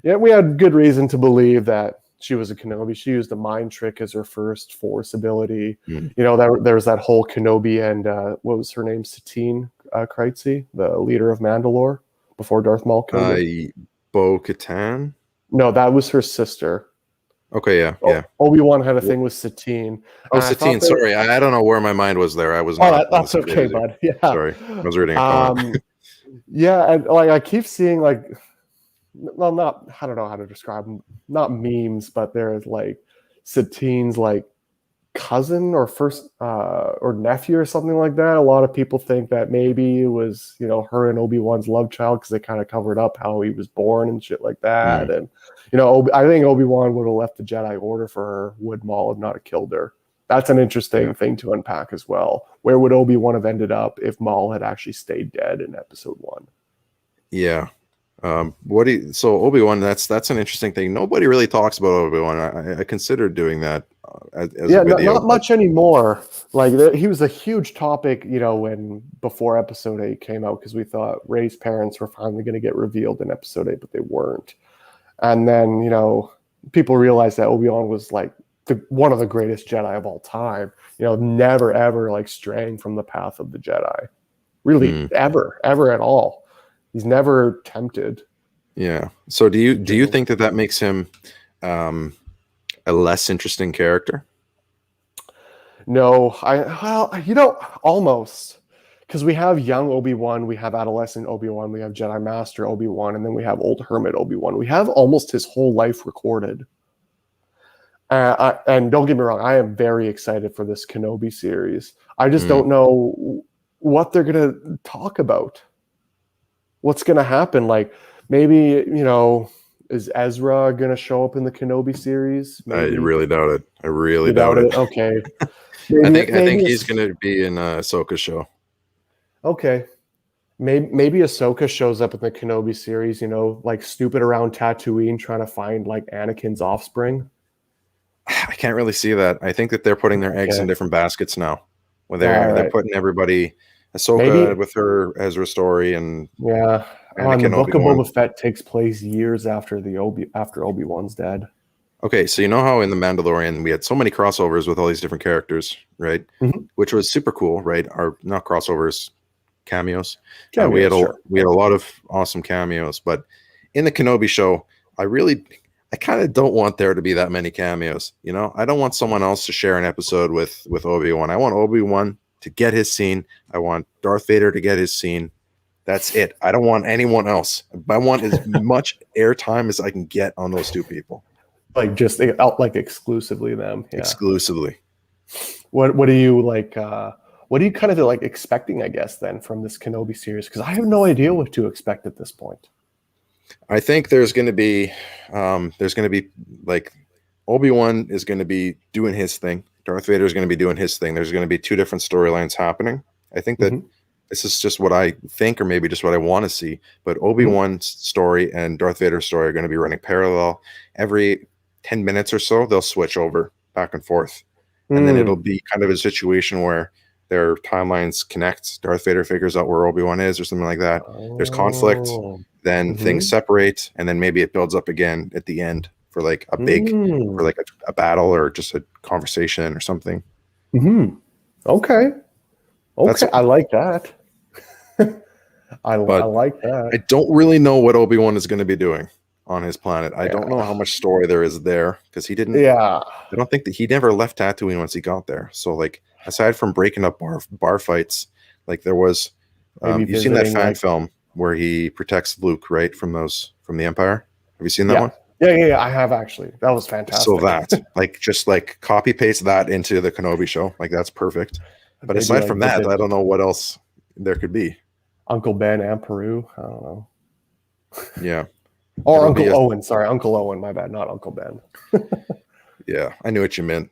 We had good reason to believe that she was a Kenobi. She used a mind trick as her first Force ability. There was that whole Kenobi and what was her name? Satine Kryze, the leader of Mandalore before Darth Maul killed her. Bo-Katan? No, that was her sister. Okay, yeah. Obi-Wan had a thing with Satine. Oh, Satine. Sorry, I don't know where my mind was there. I was not. That's okay, bud. Yeah. Sorry, I was reading a yeah, and I keep seeing not, I don't know how to describe them, not memes, but there's Satine's cousin or first or nephew or something like that. A lot of people think that maybe it was her and Obi-Wan's love child, because they kind of covered up how he was born and shit like that. And I think Obi-Wan would have left the Jedi Order for her, would Maul have not have killed her. That's an interesting thing to unpack as well. Where would Obi-Wan have ended up if Maul had actually stayed dead in Episode 1? Yeah. So Obi-Wan, that's an interesting thing. Nobody really talks about Obi-Wan. I considered doing that as a video. Not much anymore. He was a huge topic, when before Episode 8 came out, because we thought Rey's parents were finally going to get revealed in Episode 8, but they weren't. And then, people realized that Obi-Wan was one of the greatest Jedi of all time. Never ever straying from the path of the Jedi, really ever at all. He's never tempted. Yeah. So do you think that makes him a less interesting character? No, almost, because we have young Obi-Wan, we have adolescent Obi-Wan, we have Jedi Master Obi-Wan, and then we have old hermit Obi-Wan. We have almost his whole life recorded. And don't get me wrong, I am very excited for this Kenobi series. I just don't know what they're going to talk about. What's going to happen? Maybe, is Ezra going to show up in the Kenobi series? Maybe. I really doubt it. I really doubt it. Okay. I think he's going to be in Ahsoka's show. Okay. Maybe Ahsoka shows up in the Kenobi series, snooping around Tatooine trying to find Anakin's offspring. I can't really see that. I think that they're putting their eggs in different baskets now. When they're putting everybody... Ahsoka with her Ezra story, and the Book of Boba Fett takes place years after Obi-Wan's dead. Okay, so how in The Mandalorian we had so many crossovers with all these different characters, right? Which was super cool, right? Or not crossovers, cameos. We had a lot of awesome cameos, but in the Kenobi show, I kind of don't want there to be that many cameos. I don't want someone else to share an episode with Obi-Wan. I want Obi-Wan to get his scene. I want Darth Vader to get his scene. That's it. I don't want anyone else. I want as much airtime as I can get on those two people. Just out exclusively them. Yeah. Exclusively. What do you what are you kind of expecting, I guess, then from this Kenobi series? Because I have no idea what to expect at this point. I think there's going to be Obi-Wan is going to be doing his thing. Darth Vader is going to be doing his thing. There's going to be two different storylines happening. I think that this is just what I think, or maybe just what I want to see. But Obi-Wan's story and Darth Vader's story are going to be running parallel. Every 10 minutes or so, they'll switch over back and forth. And then it'll be kind of a situation where their timelines connect. Darth Vader figures out where Obi-Wan is or something like that. There's conflict, then things separate, and then maybe it builds up again at the end for like a big, for like a battle or just a conversation or something. Okay. I like that. I like that. I don't really know what Obi-Wan is going to be doing on his planet. I don't know how much story there is there because he didn't. Yeah. I don't think that he never left Tatooine once he got there. So like, aside from breaking up bar fights, like there was, you've seen that fan film where he protects Luke, right, from the Empire. Have you seen that one? Yeah. I have actually. That was fantastic. So that, like, just like copy paste that into the Kenobi show, like that's perfect. But aside from that, I don't know what else there could be. Uncle Ben and Peru. I don't know. Yeah. Or Uncle Owen. Sorry, Uncle Owen. My bad, not Uncle Ben. Yeah, I knew what you meant.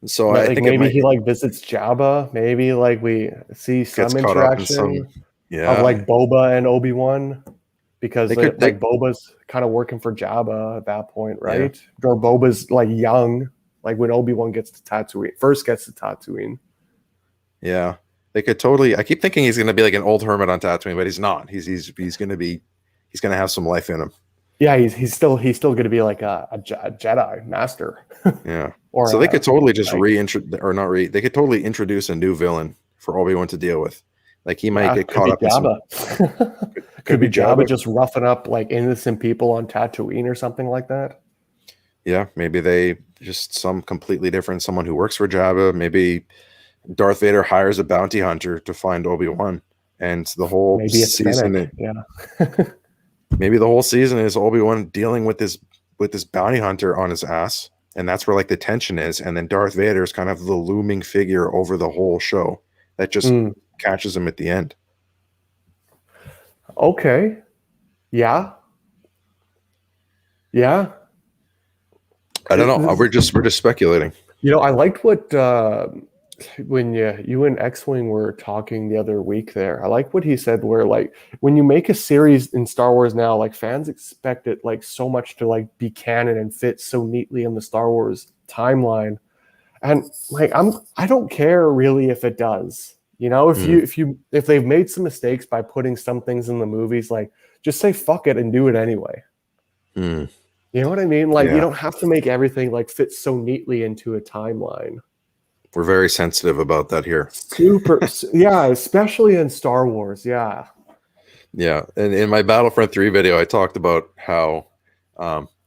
So but, I like, think maybe he like visits Jabba. Maybe like we see some interaction of like Boba and Obi-Wan, because like Boba's kind of working for Jabba at that point, right? Yeah. Or Boba's like young, like when Obi-Wan gets to Tatooine. Yeah, they could totally. I keep thinking he's going to be like an old hermit on Tatooine, but he's not. He's going to have some life in him. Yeah, he's still going to be like a Jedi master. Yeah. Or so they could totally just they could totally introduce a new villain for Obi-Wan to deal with. Like he might get caught up in some, could be Jabba just roughing up like innocent people on Tatooine or something like that. Yeah, maybe they just some completely different someone who works for Jabba. Maybe Darth Vader hires a bounty hunter to find Obi-Wan, and the whole season maybe the whole season is Obi-Wan dealing with this bounty hunter on his ass, and that's where like the tension is. And then Darth Vader is kind of the looming figure over the whole show that just catches him at the end. Okay. Yeah. I don't know. We're just speculating. You know, I liked what when you and X-Wing were talking the other week there. I like what he said, where like when you make a series in Star Wars now, like fans expect it like so much to like be canon and fit so neatly in the Star Wars timeline. And like I don't care really if it does. You know, if they've made some mistakes by putting some things in the movies, like just say fuck it and do it anyway. You know what I mean? Like you don't have to make everything like fit so neatly into a timeline. We're very sensitive about that here. Super, yeah, especially in Star Wars, yeah. Yeah, and in my Battlefront 3 video, I talked about how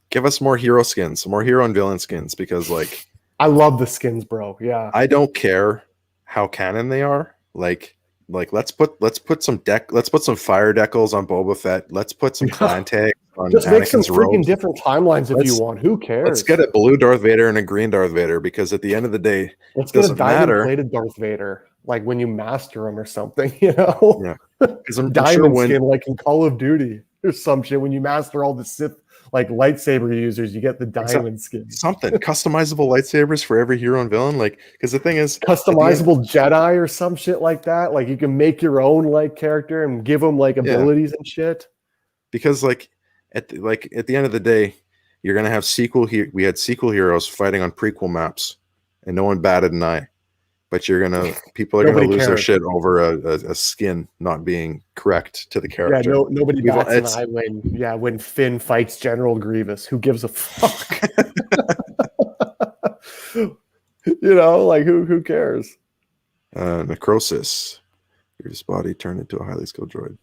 give us more hero skins, more hero and villain skins, because like I love the skins, bro. Yeah, I don't care how canon they are. Like let's put some fire decals on Boba Fett. Let's put some clan tags on just make some Anakin's freaking robes. Different timelines if you want. Who cares? Let's get a blue Darth Vader and a green Darth Vader, because at the end of the day, let's get a diamond-plated Darth Vader, like when you master him or something, you know? Yeah, because I'm diamond skin, like in Call of Duty or some shit. When you master all the Sith like lightsaber users, you get the diamond skin. Something customizable lightsabers for every hero and villain, like because the thing is customizable Jedi or some shit like that. Like you can make your own like character and give them like abilities and shit. Because like at the end of the day, you're gonna have we had sequel heroes fighting on prequel maps, and no one batted an eye. But people are gonna lose their shit over a skin not being correct to the character. Yeah, nobody bats an eye when Finn fights General Grievous. Who gives a fuck? You know, like who cares? Necrosis. Grievous' body turned into a highly skilled droid.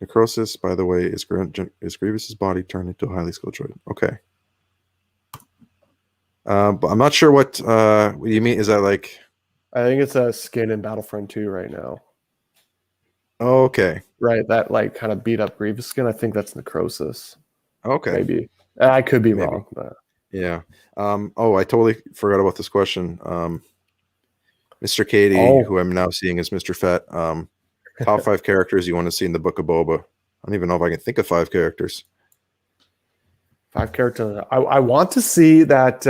Necrosis, by the way, is Grievous' body turned into a highly skilled droid. Okay. But I'm not sure what you mean. Is that like? I think it's a skin in Battlefront 2 right now. Oh, okay. Right, that like kind of beat up Grievous skin. I think that's Necrosis. Okay. Maybe. I could be wrong. But... Yeah. Oh, I totally forgot about this question. Mr. Katie, who I'm now seeing as Mr. Fett. Top 5 characters you want to see in the Book of Boba. I don't even know if I can think of 5 characters. 5 characters. I want to see that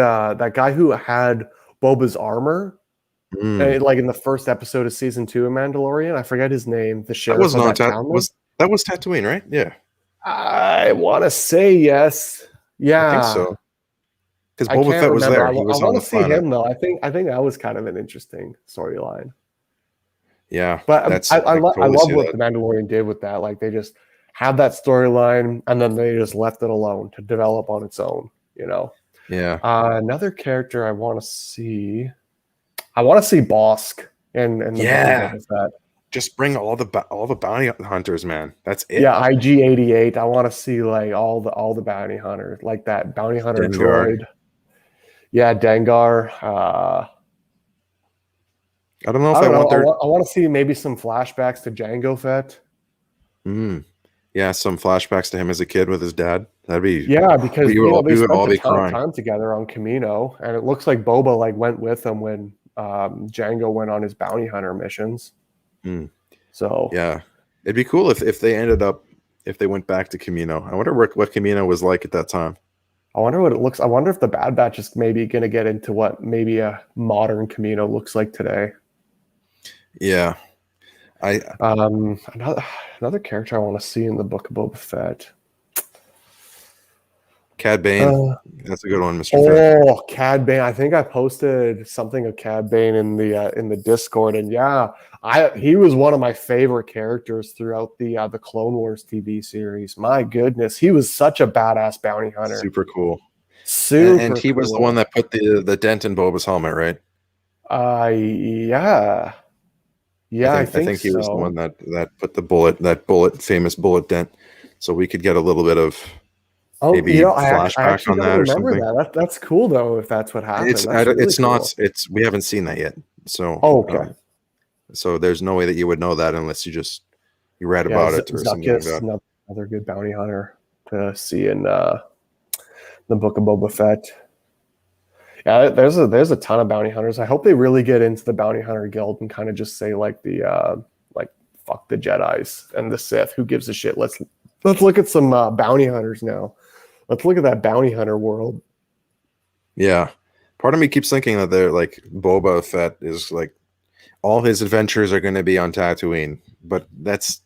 guy who had Boba's armor, like in the first episode of season 2 of Mandalorian. I forget his name. The sheriff. That was Tatooine, right? Yeah. I want to say yes. Yeah. I think so. Because I Boba can't Fett was remember. there. He I was on want the to see planet. him though. I think that was kind of an interesting storyline. Yeah, But that's I totally love see what that. the Mandalorian did with that. Like they just had that storyline and then they just left it alone to develop on its own. You know. Yeah, Another character I want to see. I want to see Bosk in the Book of yeah. Boba Fett. Just bring all the bounty hunters, man. That's it. Yeah, IG-88. I want to see like all the bounty hunters, like that bounty hunter Dengar. droid. Yeah, Dengar. I don't know if I I don't know. want their. I want to see maybe some flashbacks to Jango Fett. Yeah, some flashbacks to him as a kid with his dad. That'd be. Yeah, because We they would spent all a be ton of crying. time together on Camino, and it looks like Boba like went with them when Jango went on his bounty hunter missions. So Yeah, it'd be cool if they ended up if they went back to Camino. I wonder what Camino was like at that time. I wonder what it looks. I wonder if the Bad Batch is maybe going to get into what maybe a modern Camino looks like today. Yeah, Another character I want to see in the Book of Boba Fett. Cad Bane. That's a good one, Mr. Fett. Oh, Cad Bane. I think I posted something of Cad Bane in the Discord, and yeah, he was one of my favorite characters throughout the Clone Wars TV series. My goodness, he was such a badass bounty hunter. Super cool. Super and he was the one that put the dent in Boba's helmet, right? Yeah. Yeah, I think he so. was the one that put that famous bullet dent, so we could get a little bit of maybe flashback I actually on don't that or remember something. That's cool though. If that's what happened, It's not. We haven't seen that yet, so okay. So there's no way that you would know that unless you read about it or something like that. Another good bounty hunter to see in the Book of Boba Fett. Yeah, there's a ton of bounty hunters. I hope they really get into the bounty hunter guild and kind of just say like fuck the Jedis and the Sith. Who gives a shit? Let's look at some bounty hunters now. Let's look at that bounty hunter world. Yeah, part of me keeps thinking that they're like Boba Fett is like all his adventures are going to be on Tatooine, but that's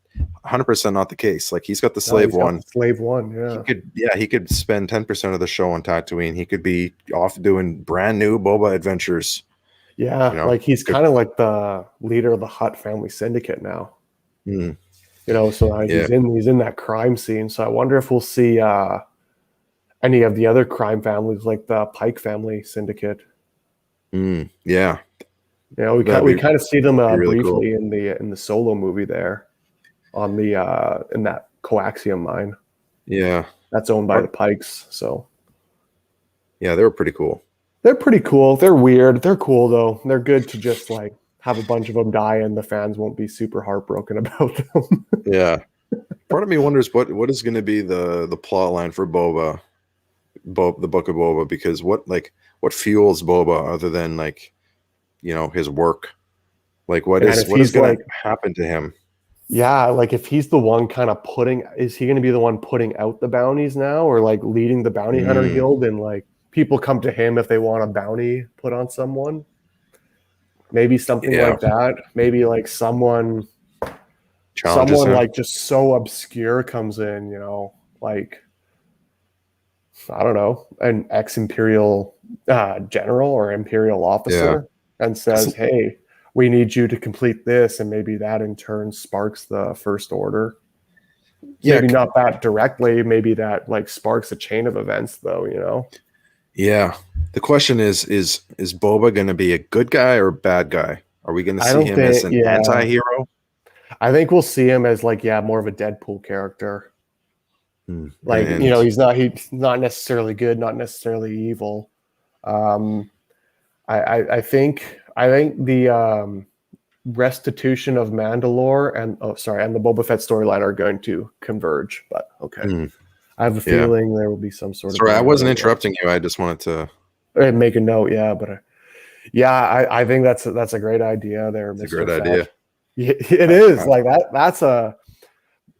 100% not the case. Like he's got the slave one. Slave one, yeah. He could spend 10% of the show on Tatooine. He could be off doing brand new Boba adventures. Yeah, like he's kind of like the leader of the Hutt family syndicate now. Mm. You know, so he's in that crime scene. So I wonder if we'll see any of the other crime families like the Pike family syndicate. Yeah. You know, we kind of see them really briefly cool. in the Solo movie there on the in that coaxium mine. Yeah, that's owned by the Pikes. So yeah, they were pretty cool. They're pretty cool. They're weird. They're cool though. They're good to just like have a bunch of them die and the fans won't be super heartbroken about them. Yeah. Part of me wonders what is going to be the plot line for Boba, the Book of Boba, because what fuels Boba other than like, you know, his work? Like what is going to happen to him? Yeah, like if he's the one kind of is he going to be the one putting out the bounties now, or like leading the bounty hunter guild, and like people come to him if they want a bounty put on someone? Maybe something like that. Maybe like someone like just so obscure comes in, you know, like I don't know, an ex-imperial general or imperial officer, and says, "Hey, we need you to complete this," and maybe that in turn sparks the First Order. Yeah, maybe not that directly. Maybe that like sparks a chain of events, though. You know. Yeah. The question is Boba going to be a good guy or a bad guy? Are we going to see him as an anti-hero? I think we'll see him as like more of a Deadpool character. Like you know, he's not necessarily good, not necessarily evil. I think the restitution of Mandalore and the Boba Fett storyline are going to converge. But okay, I have a feeling there will be some sort of. Sorry, I wasn't interrupting you. I just wanted to make a note. Yeah, but I think that's a great idea. There, it's a great idea. It is like that.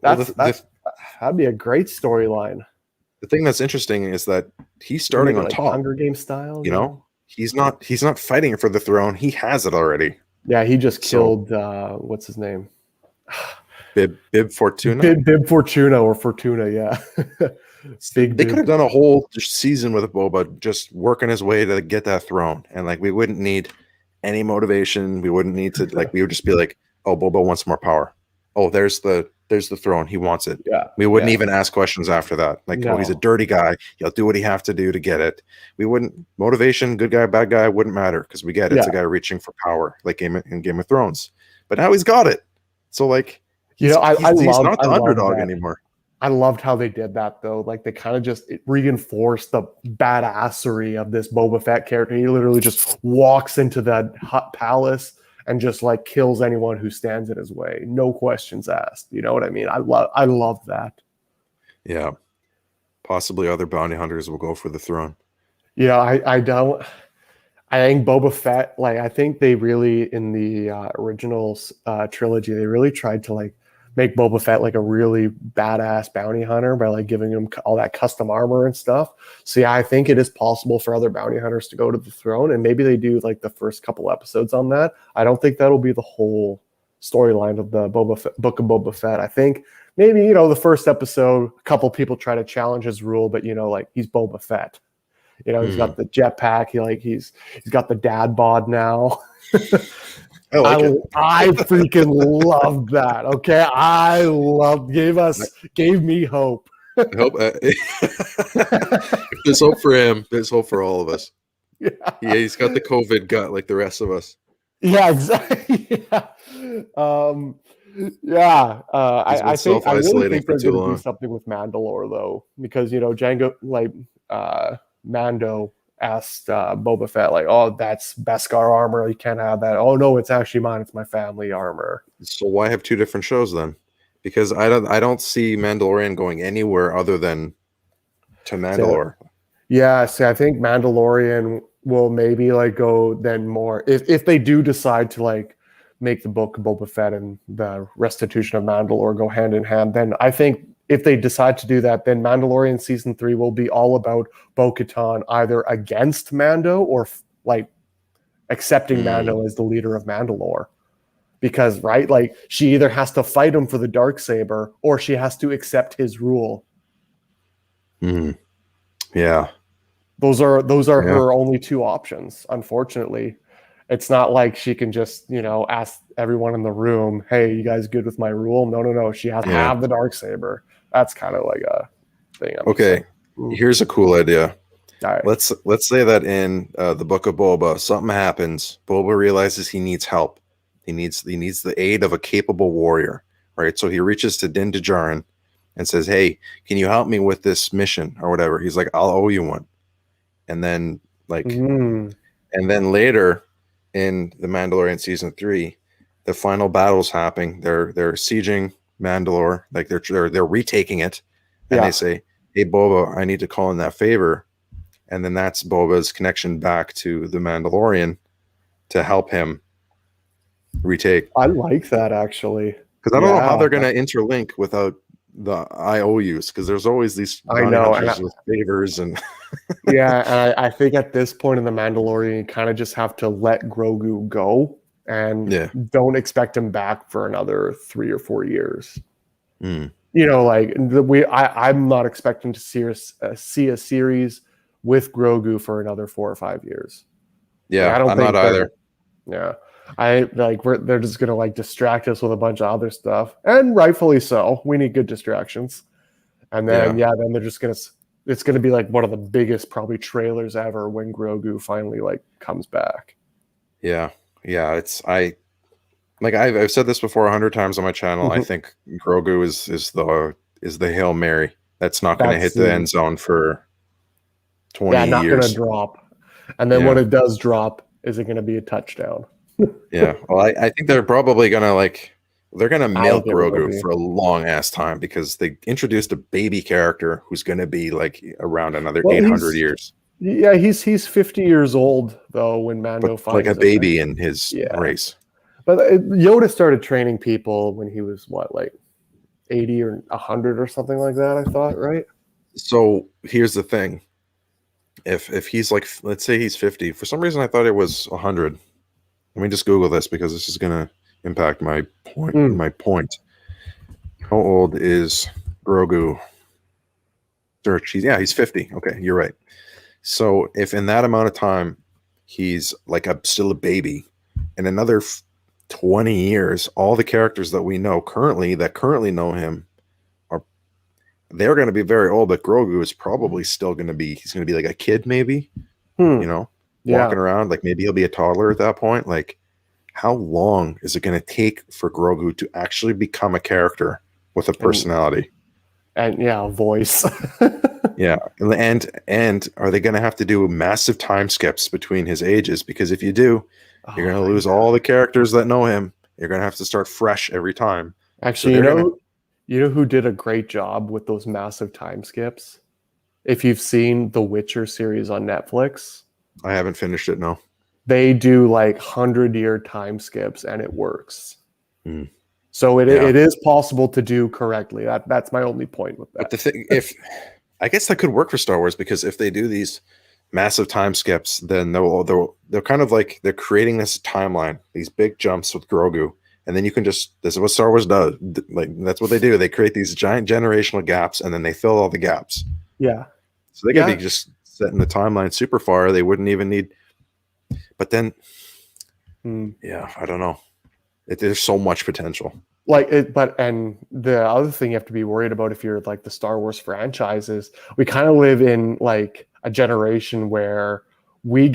That'd be a great storyline. The thing that's interesting is that he's starting on top, Hunger Game style. You know, he's not fighting for the throne. He has it already. Yeah, he just killed. What's his name? Bib Fortuna. Bib Fortuna or Fortuna. Yeah. Big They could dude. have done a whole season with Boba just working his way to get that throne, and like we wouldn't need any motivation. We wouldn't need to like. We would just be like, "Oh, Boba wants more power. Oh, there's the throne. He wants it." Yeah. We wouldn't even ask questions after that. Like, oh, he's a No. dirty guy. He'll do what he have to do to get it. We wouldn't motivation, good guy, bad guy wouldn't matter because we get it. It's a Yeah. guy reaching for power, like in Game of Thrones. But now he's got it. So like, You know, he's not the underdog anymore. I loved how they did that though. Like they kind of just reinforced the badassery of this Boba Fett character. He literally just walks into that hut palace and just like kills anyone who stands in his way. No questions asked. You know what I mean? I love that. Yeah. Possibly other bounty hunters will go for the throne. Yeah, I don't. I think Boba Fett, like I think they really in the original trilogy, they really tried to like make Boba Fett like a really badass bounty hunter by like giving him all that custom armor and stuff. So yeah, I think it is possible for other bounty hunters to go to the throne, and maybe they do like the first couple episodes on that. I don't think that'll be the whole storyline of the Book of Boba Fett. I think maybe the first episode, a couple people try to challenge his rule, but like he's Boba Fett. He's got the jetpack. He's got the dad bod now. I like it. I freaking loved that. Okay, gave me hope. I hope if there's hope for him, there's hope for all of us. Yeah, he's got the COVID gut like the rest of us. Yeah, exactly. Yeah. I think I really think they're going to do something with Mandalore though, because Django Mando asked Boba Fett like, "Oh, that's Beskar armor. You can't have that." "Oh no, it's actually mine. It's my family armor." So why have two different shows then? Because I don't see Mandalorian going anywhere other than to Mandalore. Yeah, see, I think Mandalorian will maybe like go then more if they do decide to like make the Book of Boba Fett and the Restitution of Mandalore go hand in hand. Then I think if they decide to do that, then Mandalorian season 3 will be all about Bo-Katan either against Mando or like accepting Mando as the leader of Mandalore. Because, right, like she either has to fight him for the Darksaber or she has to accept his rule. Yeah. Those are her only two options, unfortunately. It's not like she can just, ask everyone in the room, "Hey, you guys good with my rule?" No. She has to have the Darksaber. That's kind of like a thing. Okay, here's a cool idea. All right. Let's say that in the Book of Boba, something happens. Boba realizes he needs help. He needs the aid of a capable warrior, right? So he reaches to Din Djarin and says, "Hey, can you help me with this mission or whatever?" He's like, "I'll owe you one." And then and then later in the Mandalorian season 3, the final battle's happening. They're sieging Mandalore, like they're retaking it, and they say, "Hey Boba, I need to call in that favor," and then that's Boba's connection back to the Mandalorian to help him retake. I like that actually, because I don't know how they're going to interlink without the IOUs, because there's always these with favors and and I think at this point in the Mandalorian, you kind of just have to let Grogu go and don't expect him back for another 3 or 4 years. I'm not expecting to see a series with Grogu for another 4 or 5 years. Yeah, I'm not either. Yeah. They're just gonna like distract us with a bunch of other stuff, and rightfully so. We need good distractions, and then then they're just gonna. It's gonna be like one of the biggest probably trailers ever when Grogu finally like comes back. Yeah. I've said this before 100 times on my channel. I think Grogu is the Hail Mary that's not going to hit the end zone for 20 years. Yeah, not going to drop, and then when it does drop, is it going to be a touchdown? Yeah, well, I think they're probably gonna milk Grogu for a long ass time, because they introduced a baby character who's gonna be like around another 800 years. Yeah, he's 50 years old though when Mando finds like a baby in his race. But Yoda started training people when he was like 80 or 100 or something like that. I thought, right? So here's the thing: if he's like, let's say he's 50, for some reason I thought it was 100. Let me just Google this because this is going to impact my point. How old is Grogu? He's 50. Okay, you're right. So if in that amount of time he's like still a baby, in another 20 years, all the characters that we know currently know him they're going to be very old, but Grogu is probably still going to be, he's going to be like a kid, maybe, walking around. Like maybe he'll be a toddler at that point. Like, how long is it going to take for Grogu to actually become a character with a personality? And a voice. Yeah. And are they going to have to do massive time skips between his ages? Because if you do, you're going to lose all the characters that know him. You're going to have to start fresh every time. Actually, you know who did a great job with those massive time skips? If you've seen the Witcher series on Netflix. I haven't finished it, no. They do like 100-year time skips and it works. So it is possible to do correctly. That's my only point with that. But the thing, I guess that could work for Star Wars, because if they do these massive time skips, then they're kind of like they're creating this timeline, these big jumps with Grogu. And then you can this is what Star Wars does. Like, that's what they do. They create these giant generational gaps, and then they fill all the gaps. Yeah. So they could be just setting the timeline super far. They wouldn't even need. But then, I don't know. There's so much potential. And the other thing you have to be worried about if you're like the Star Wars franchise is we kind of live in like a generation where we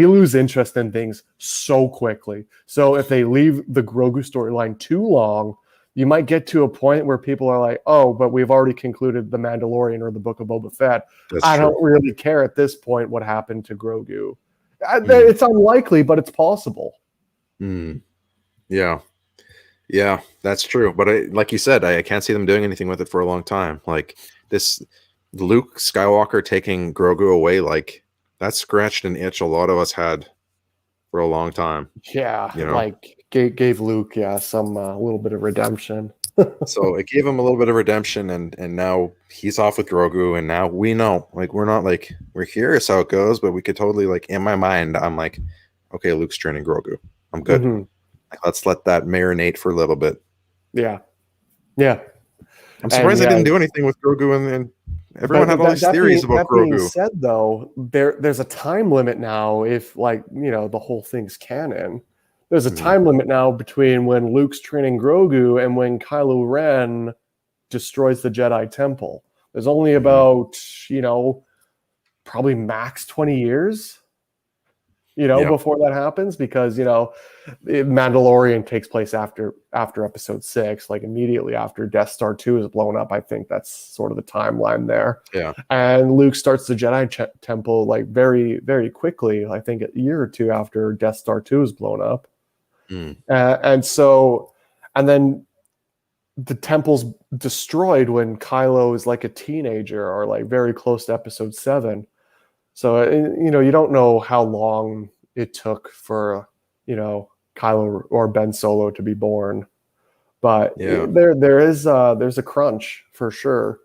lose interest in things so quickly. So if they leave the Grogu storyline too long, you might get to a point where people are like, oh, but we've already concluded The Mandalorian or the Book of Boba Fett. I don't really care at this point what happened to Grogu. It's unlikely, but it's possible. Yeah, that's true. But like you said, I can't see them doing anything with it for a long time. Like this Luke Skywalker taking Grogu away, like that scratched an itch a lot of us had for a long time. Yeah, like gave Luke some a little bit of redemption. So it gave him a little bit of redemption, and now he's off with Grogu, and now we know, like, we're curious how it goes, but we could totally, like, in my mind, I'm like, okay, Luke's training Grogu. I'm good. Like, let's let that marinate for a little bit. Yeah. I'm surprised they didn't do anything with Grogu, and everyone had all these theories about Grogu. Being said, though, there's a time limit now. If the whole thing's canon, there's a time limit now between when Luke's training Grogu and when Kylo Ren destroys the Jedi Temple. There's only about probably max 20 years. Before that happens, because Mandalorian takes place after episode 6, like immediately after Death Star 2 is blown up. I think that's sort of the timeline there. Yeah. And Luke starts the Jedi Temple like very, very quickly. I think a year or two after Death Star 2 is blown up. And then the temple's destroyed when Kylo is like a teenager, or like very close to episode 7. So, you don't know how long it took for, Kylo or Ben Solo to be born. But there's a crunch for sure.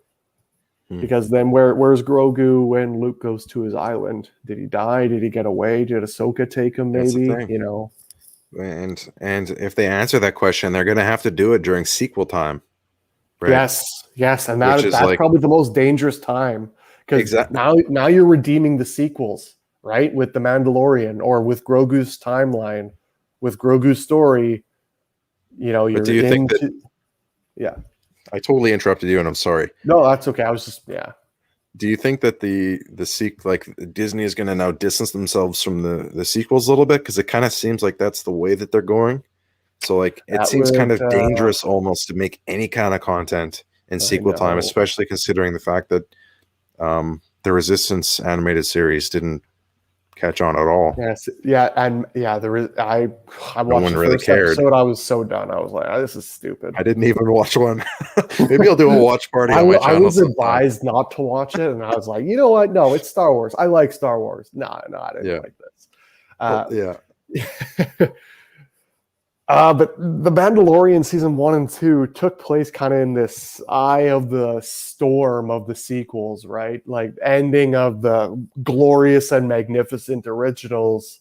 Because then where's Grogu when Luke goes to his island? Did he die? Did he get away? Did Ahsoka take him maybe? And if they answer that question, they're going to have to do it during sequel time. Right? Yes. And that's like, probably the most dangerous time. Because now you're redeeming the sequels, right? With The Mandalorian or with Grogu's timeline, with Grogu's story. You're do you think that? Yeah, I totally interrupted you, and I'm sorry. No, that's okay. I was just Do you think that the Disney is going to now distance themselves from the sequels a little bit, because it kind of seems like that's the way that they're going? So like it seems kind of dangerous almost to make any kind of content in sequel time, especially considering the fact that the Resistance animated series didn't catch on at all. There is. I watched the first episode. I was so done. I was like, this is stupid. I didn't even watch one. Maybe I'll do a watch party on my channel. I was advised not to watch it, and I was like, you know what? No, it's Star Wars. I like Star Wars. No, I didn't like this. But The Mandalorian season 1 and 2 took place kind of in this eye of the storm of the sequels, right? Like ending of the glorious and magnificent originals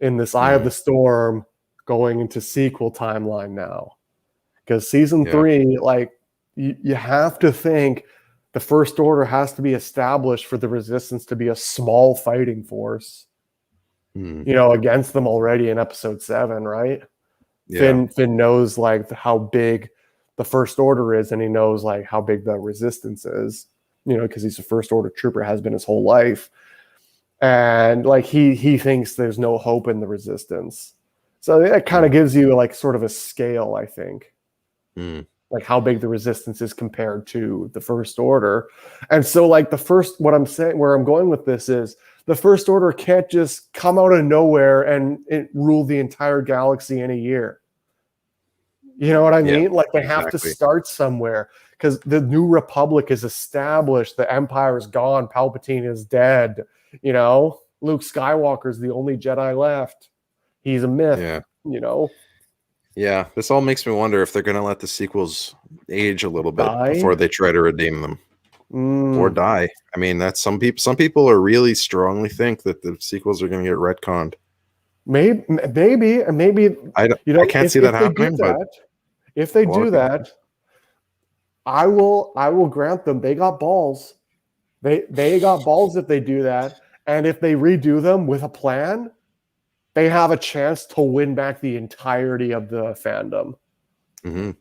in this eye of the storm, going into sequel timeline now. Because season 3, like you have to think the First Order has to be established for the Resistance to be a small fighting force, against them already in Episode 7, right? Yeah. Finn knows like how big the First Order is, and he knows like how big the Resistance is, because he's a First Order trooper, has been his whole life. And like he thinks there's no hope in the Resistance. So that kind of gives you like sort of a scale, I think. Like how big the Resistance is compared to the First Order. And so like what I'm saying, where I'm going with this is the First Order can't just come out of nowhere and rule the entire galaxy in a year. You know what I mean? Like they have to start somewhere, because the New Republic is established. The Empire is gone. Palpatine is dead. Luke Skywalker is the only Jedi left. He's a myth, Yeah, this all makes me wonder if they're going to let the sequels age a little bit before they try to redeem them. Or die. I mean, that's some people are really strongly think that the sequels are going to get retconned. Maybe. I can't see that happening. If they do that, I will grant them. They got balls. They got balls if they do that. And if they redo them with a plan, they have a chance to win back the entirety of the fandom. And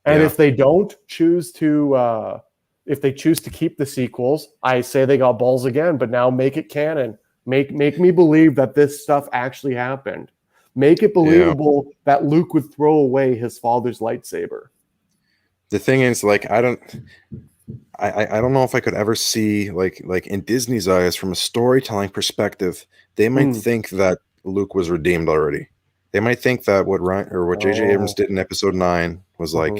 if they don't choose to, if they choose to keep the sequels, I say they got balls again. But now make it canon. Make me believe that this stuff actually happened. Make it believable that Luke would throw away his father's lightsaber. The thing is, like, I don't know if I could ever see like in Disney's eyes, from a storytelling perspective, they might think that Luke was redeemed already. They might think that what J.J. Abrams did in Episode 9 was like,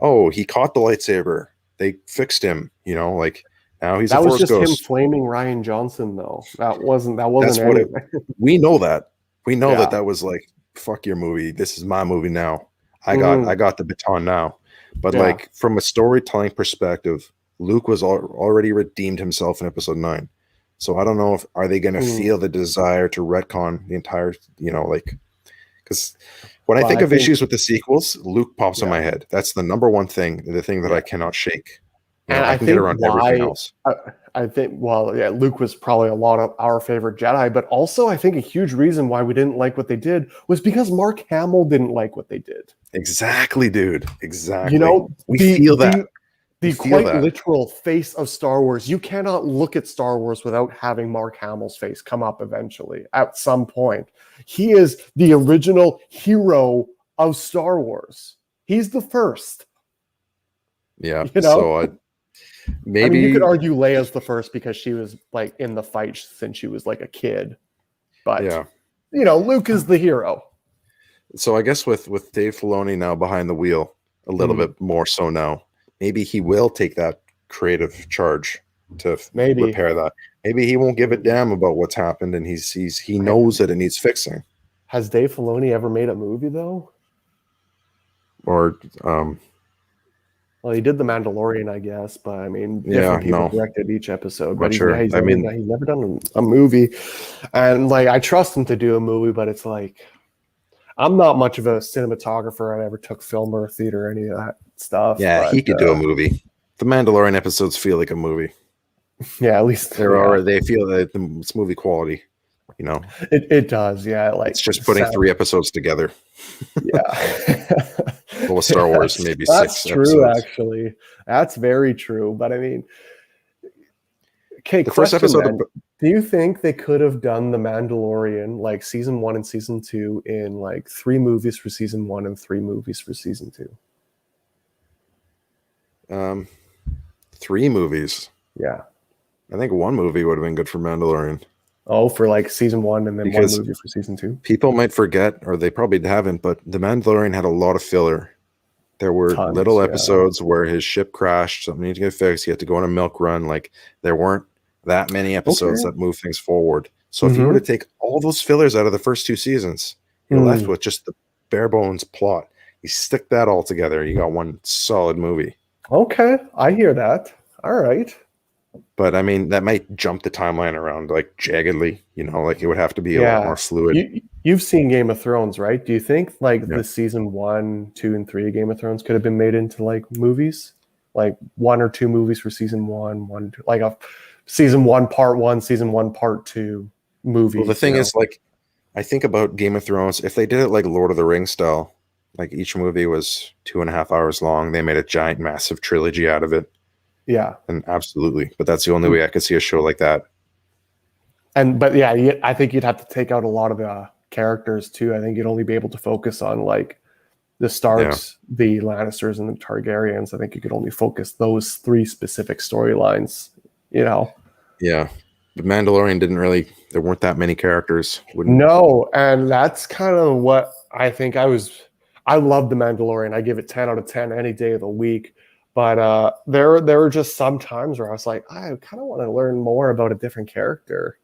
oh, he caught the lightsaber. They fixed him, like now he's a Force ghost. That was just him flaming Rian Johnson, though. That wasn't anything. We know that. We know that was like, fuck your movie. This is my movie now. I got the baton now. But like from a storytelling perspective, Luke was already redeemed himself in Episode 9. So I don't know are they going to feel the desire to retcon the entire, because when I think of issues with the sequels, Luke pops in my head. That's the number one thing, the thing that I cannot shake. And I can get around everything else. I think, Luke was probably a lot of our favorite Jedi, but also I think a huge reason why we didn't like what they did was because Mark Hamill didn't like what they did. Exactly, dude. Exactly. We feel that. The quite literal face of Star Wars. You cannot look at Star Wars without having Mark Hamill's face come up eventually at some point. He is the original hero of Star Wars. He's the first. Yeah. So maybe you could argue Leia's the first because she was like in the fight since she was like a kid. But Luke is the hero. So I guess with Dave Filoni now behind the wheel a little bit more so now, maybe he will take that creative charge to repair that. Maybe he won't give a damn about what's happened, and he knows that it needs fixing. Has Dave Filoni ever made a movie though? Or well, he did The Mandalorian, I guess, but I mean, different people directed each episode. But he's never done a movie, and like I trust him to do a movie, but it's like I'm not much of a cinematographer. I never took film or theater or any of that stuff. Yeah, he could do a movie. The Mandalorian episodes feel like a movie. Yeah, at least they feel that it's movie quality. It does. Yeah, like it's just putting 3 episodes together. Yeah. Well, with Star Wars, maybe 6 episodes. That's true, actually. That's very true. But I mean, okay, the first episode. Do you think they could have done The Mandalorian like season 1 and season 2 in like 3 movies for season 1 and 3 movies for season 2? 3 movies. Yeah. I think 1 movie would have been good for Mandalorian. Oh, for like season 1 and then 1 movie for season 2? People might forget, or they probably haven't, but The Mandalorian had a lot of filler. There were little episodes where his ship crashed, something needed to get fixed. He had to go on a milk run. Like there weren't that many episodes that move things forward. So if you were to take all those fillers out of the first 2 seasons, you're left with just the bare bones plot. You stick that all together, you got one solid movie. Okay, I hear that. All right. But I mean, that might jump the timeline around like jaggedly, like it would have to be a lot more fluid. You've seen Game of Thrones, right? Do you think like the season 1, 2, and 3 of Game of Thrones could have been made into like movies? like 1 or 2 movies for season 1, like a season 1 part 1, season 1 part 2 movies. Well, the thing is, like, I think about Game of Thrones, if they did it like Lord of the Rings style, like each movie was 2.5 hours long, they made a giant, massive trilogy out of it. Yeah. And absolutely. But that's the only way I could see a show like that. But yeah, I think you'd have to take out a lot of the characters too. I think you'd only be able to focus on like the Starks, the Lannisters, and the Targaryens. I think you could only focus those 3 specific storylines, you know? Yeah. The Mandalorian there weren't that many characters. No, and that's kind of what I think I love The Mandalorian. I give it 10 out of 10 any day of the week. But there were just some times where I was like, I kind of want to learn more about a different character.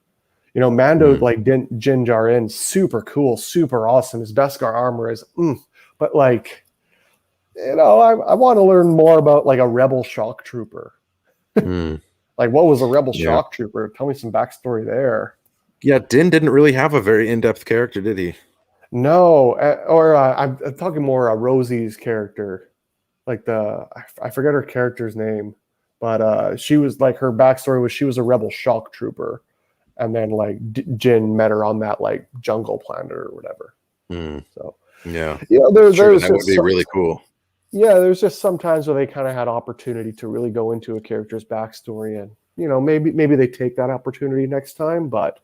You know, Mando, like Din Djarin, super cool, super awesome. His Beskar armor is, but like, you know, I want to learn more about like a rebel shock trooper. Like, what was a rebel shock trooper? Tell me some backstory there. Yeah, Din didn't really have a very in-depth character, did he? No, I'm talking more Rosie's character. Like I forget her character's name, but she was like, her backstory was she was a rebel shock trooper. And then like Jin met her on that like jungle planet or whatever. So yeah, there's that would be really cool. Yeah, there's just sometimes where they kind of had opportunity to really go into a character's backstory, and you know maybe they take that opportunity next time. But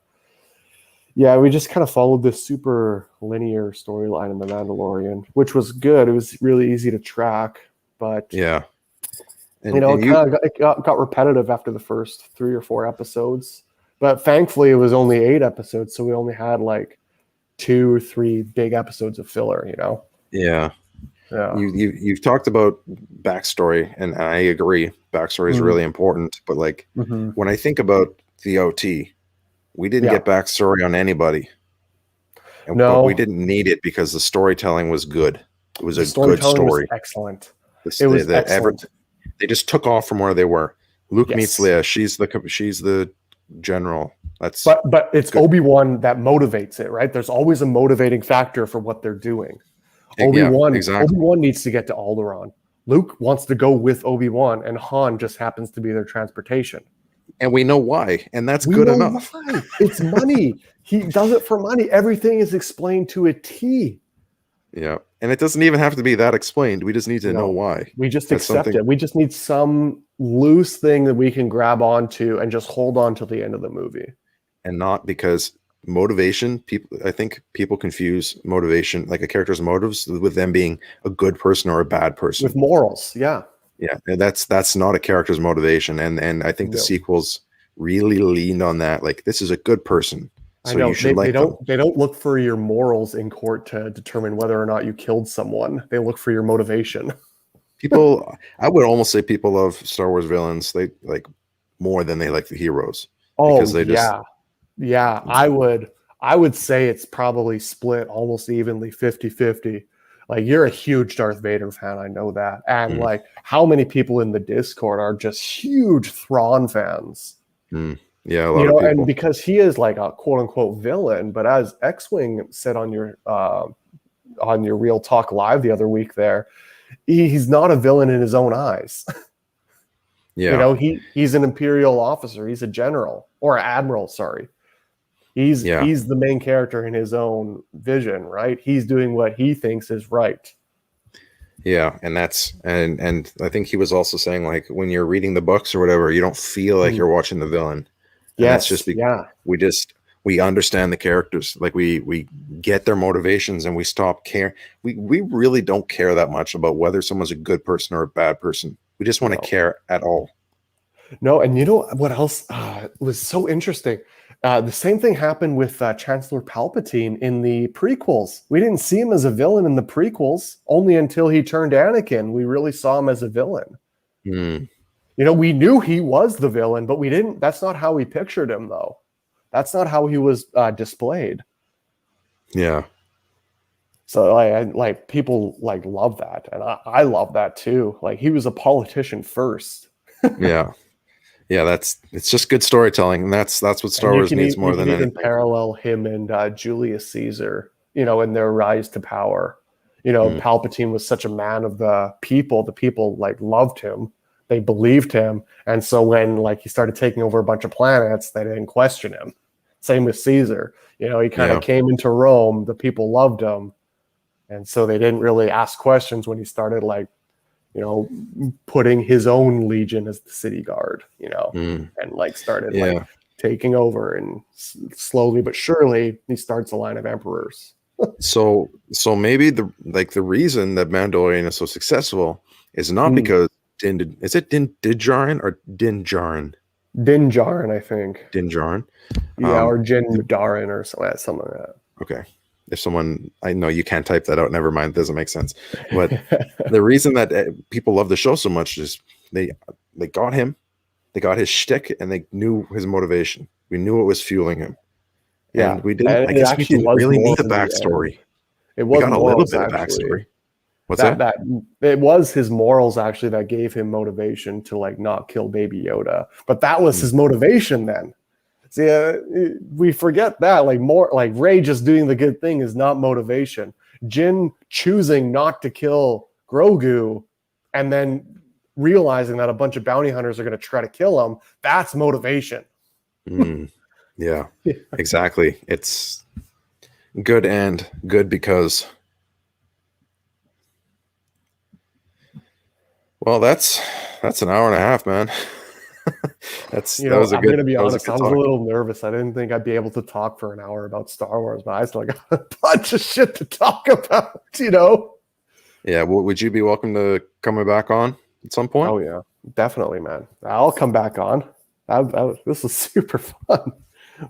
yeah, we just kind of followed this super linear storyline in The Mandalorian, which was good. It was really easy to track, but yeah, it got repetitive after the first 3 or 4 episodes. But thankfully, it was only 8 episodes, so we only had like 2 or 3 big episodes of filler. You know? Yeah. You've talked about backstory, and I agree. Backstory is really important. But like when I think about the OT, we didn't get backstory on anybody. But we didn't need it because the storytelling was good. It was a good story. Was excellent. It was excellent. They just took off from where they were. Luke meets Leia. She's the general. But it's good. Obi-Wan that motivates it, right? There's always a motivating factor for what they're doing. Obi-Wan needs to get to Alderaan. Luke wants to go with Obi-Wan, and Han just happens to be their transportation. And we know why, and that's good enough. Why. It's money. He does it for money. Everything is explained to a T. Yeah, and it doesn't even have to be that explained. We just need to know why. We just accept it. We just need some loose thing that we can grab onto and just hold on till the end of the movie. And not because motivation, I think people confuse motivation, like a character's motives, with them being a good person or a bad person. With morals, yeah. Yeah, that's not a character's motivation. And I think the sequels really leaned on that. Like, this is a good person. So I know. You should they don't look for your morals in court to determine whether or not you killed someone. They look for your motivation. I would almost say people love Star Wars villains. They like more than they like the heroes. Because they yeah. I would say it's probably split almost evenly 50-50. Like, you're a huge Darth Vader fan, I know that. And like, how many people in the Discord are just huge Thrawn fans? Yeah, a lot of people. And because he is like a quote unquote villain, but as X-Wing said on your Real Talk Live the other week there, he's not a villain in his own eyes. Yeah. He's an Imperial officer, he's a general or admiral, sorry. He's the main character in his own vision, right? He's doing what he thinks is right. Yeah, and and I think he was also saying, like, when you're reading the books or whatever, you don't feel like you're watching the villain. Yeah, that's just because we understand the characters, like we get their motivations, and we stop caring. We really don't care that much about whether someone's a good person or a bad person. We just want to care at all. No, and you know what else was so interesting? The same thing happened with Chancellor Palpatine in the prequels. We didn't see him as a villain in the prequels, only until he turned Anakin. We really saw him as a villain. We knew he was the villain, but we didn't. That's not how we pictured him, though. That's not how he was displayed. Yeah. So like people like love that, and I love that too. Like, he was a politician first. Yeah, it's just good storytelling, and that's what Star Wars needs more than anything. You can parallel him and Julius Caesar, in their rise to power. Palpatine was such a man of the people. The people like loved him, they believed him. And so when like he started taking over a bunch of planets, they didn't question him. Same with Caesar. You know, he kind of came into Rome, the people loved him. And so they didn't really ask questions when he started like, you know, putting his own legion as the city guard, you know, and like started like taking over, and slowly but surely he starts a line of emperors. So maybe the reason that Mandalorian is so successful is not because is it Din Djarin or Din Djarin? Din Djarin, I think. Din Djarin. Yeah, or Jin Djarin or something like that. Okay. If someone, I know you can't type that out, never mind, it doesn't make sense. But the reason that people love the show so much is they got him, they got his shtick, and they knew his motivation. We knew what was fueling him. Yeah, and we didn't. I guess we didn't really need the backstory. It was a little bit of backstory. What's that? That it was his morals actually that gave him motivation to like not kill Baby Yoda. But that was his motivation then. See, we forget that more like Rey just doing the good thing is not motivation. Jin choosing not to kill Grogu and then realizing that a bunch of bounty hunters are going to try to kill him, that's motivation. Yeah, exactly. It's good because, well, that's an hour and a half, man. I'm going to be honest. I was a little nervous. I didn't think I'd be able to talk for an hour about Star Wars, but I still got a bunch of shit to talk about, you know? Yeah. Well, would you be welcome to coming back on at some point? Oh yeah, definitely, man. I'll come back on. This was super fun.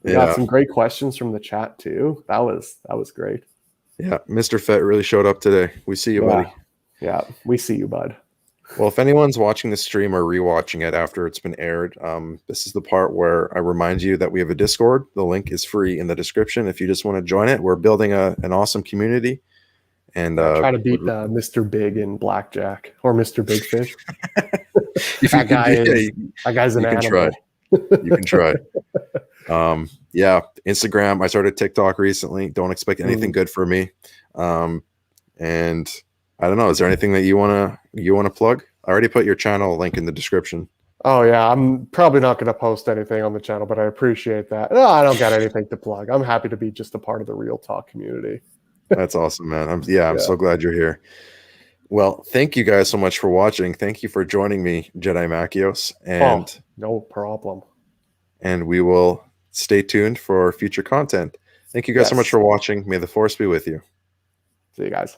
We got some great questions from the chat too. That was great. Yeah. Mr. Fett really showed up today. We see you, buddy. Yeah. We see you, bud. Well, if anyone's watching the stream or rewatching it after it's been aired, this is the part where I remind you that we have a Discord. The link is free in the description. If you just want to join it, we're building an awesome community. And try to beat Mr. Big in blackjack or Mr. Big Fish. That guy's an animal. You can try. Yeah, Instagram. I started TikTok recently. Don't expect anything good for me. And I don't know. Is there anything that you wanna plug? I already put your channel link in the description. Oh yeah, I'm probably not going to post anything on the channel, but I appreciate that. No, I don't got anything to plug. I'm happy to be just a part of the Real Talk community. That's awesome, man. I'm so glad you're here. Well, thank you guys so much for watching. Thank you for joining me, Jedi-Mackios. And no problem. And we will stay tuned for future content. Thank you guys so much for watching. May the Force be with you. See you guys.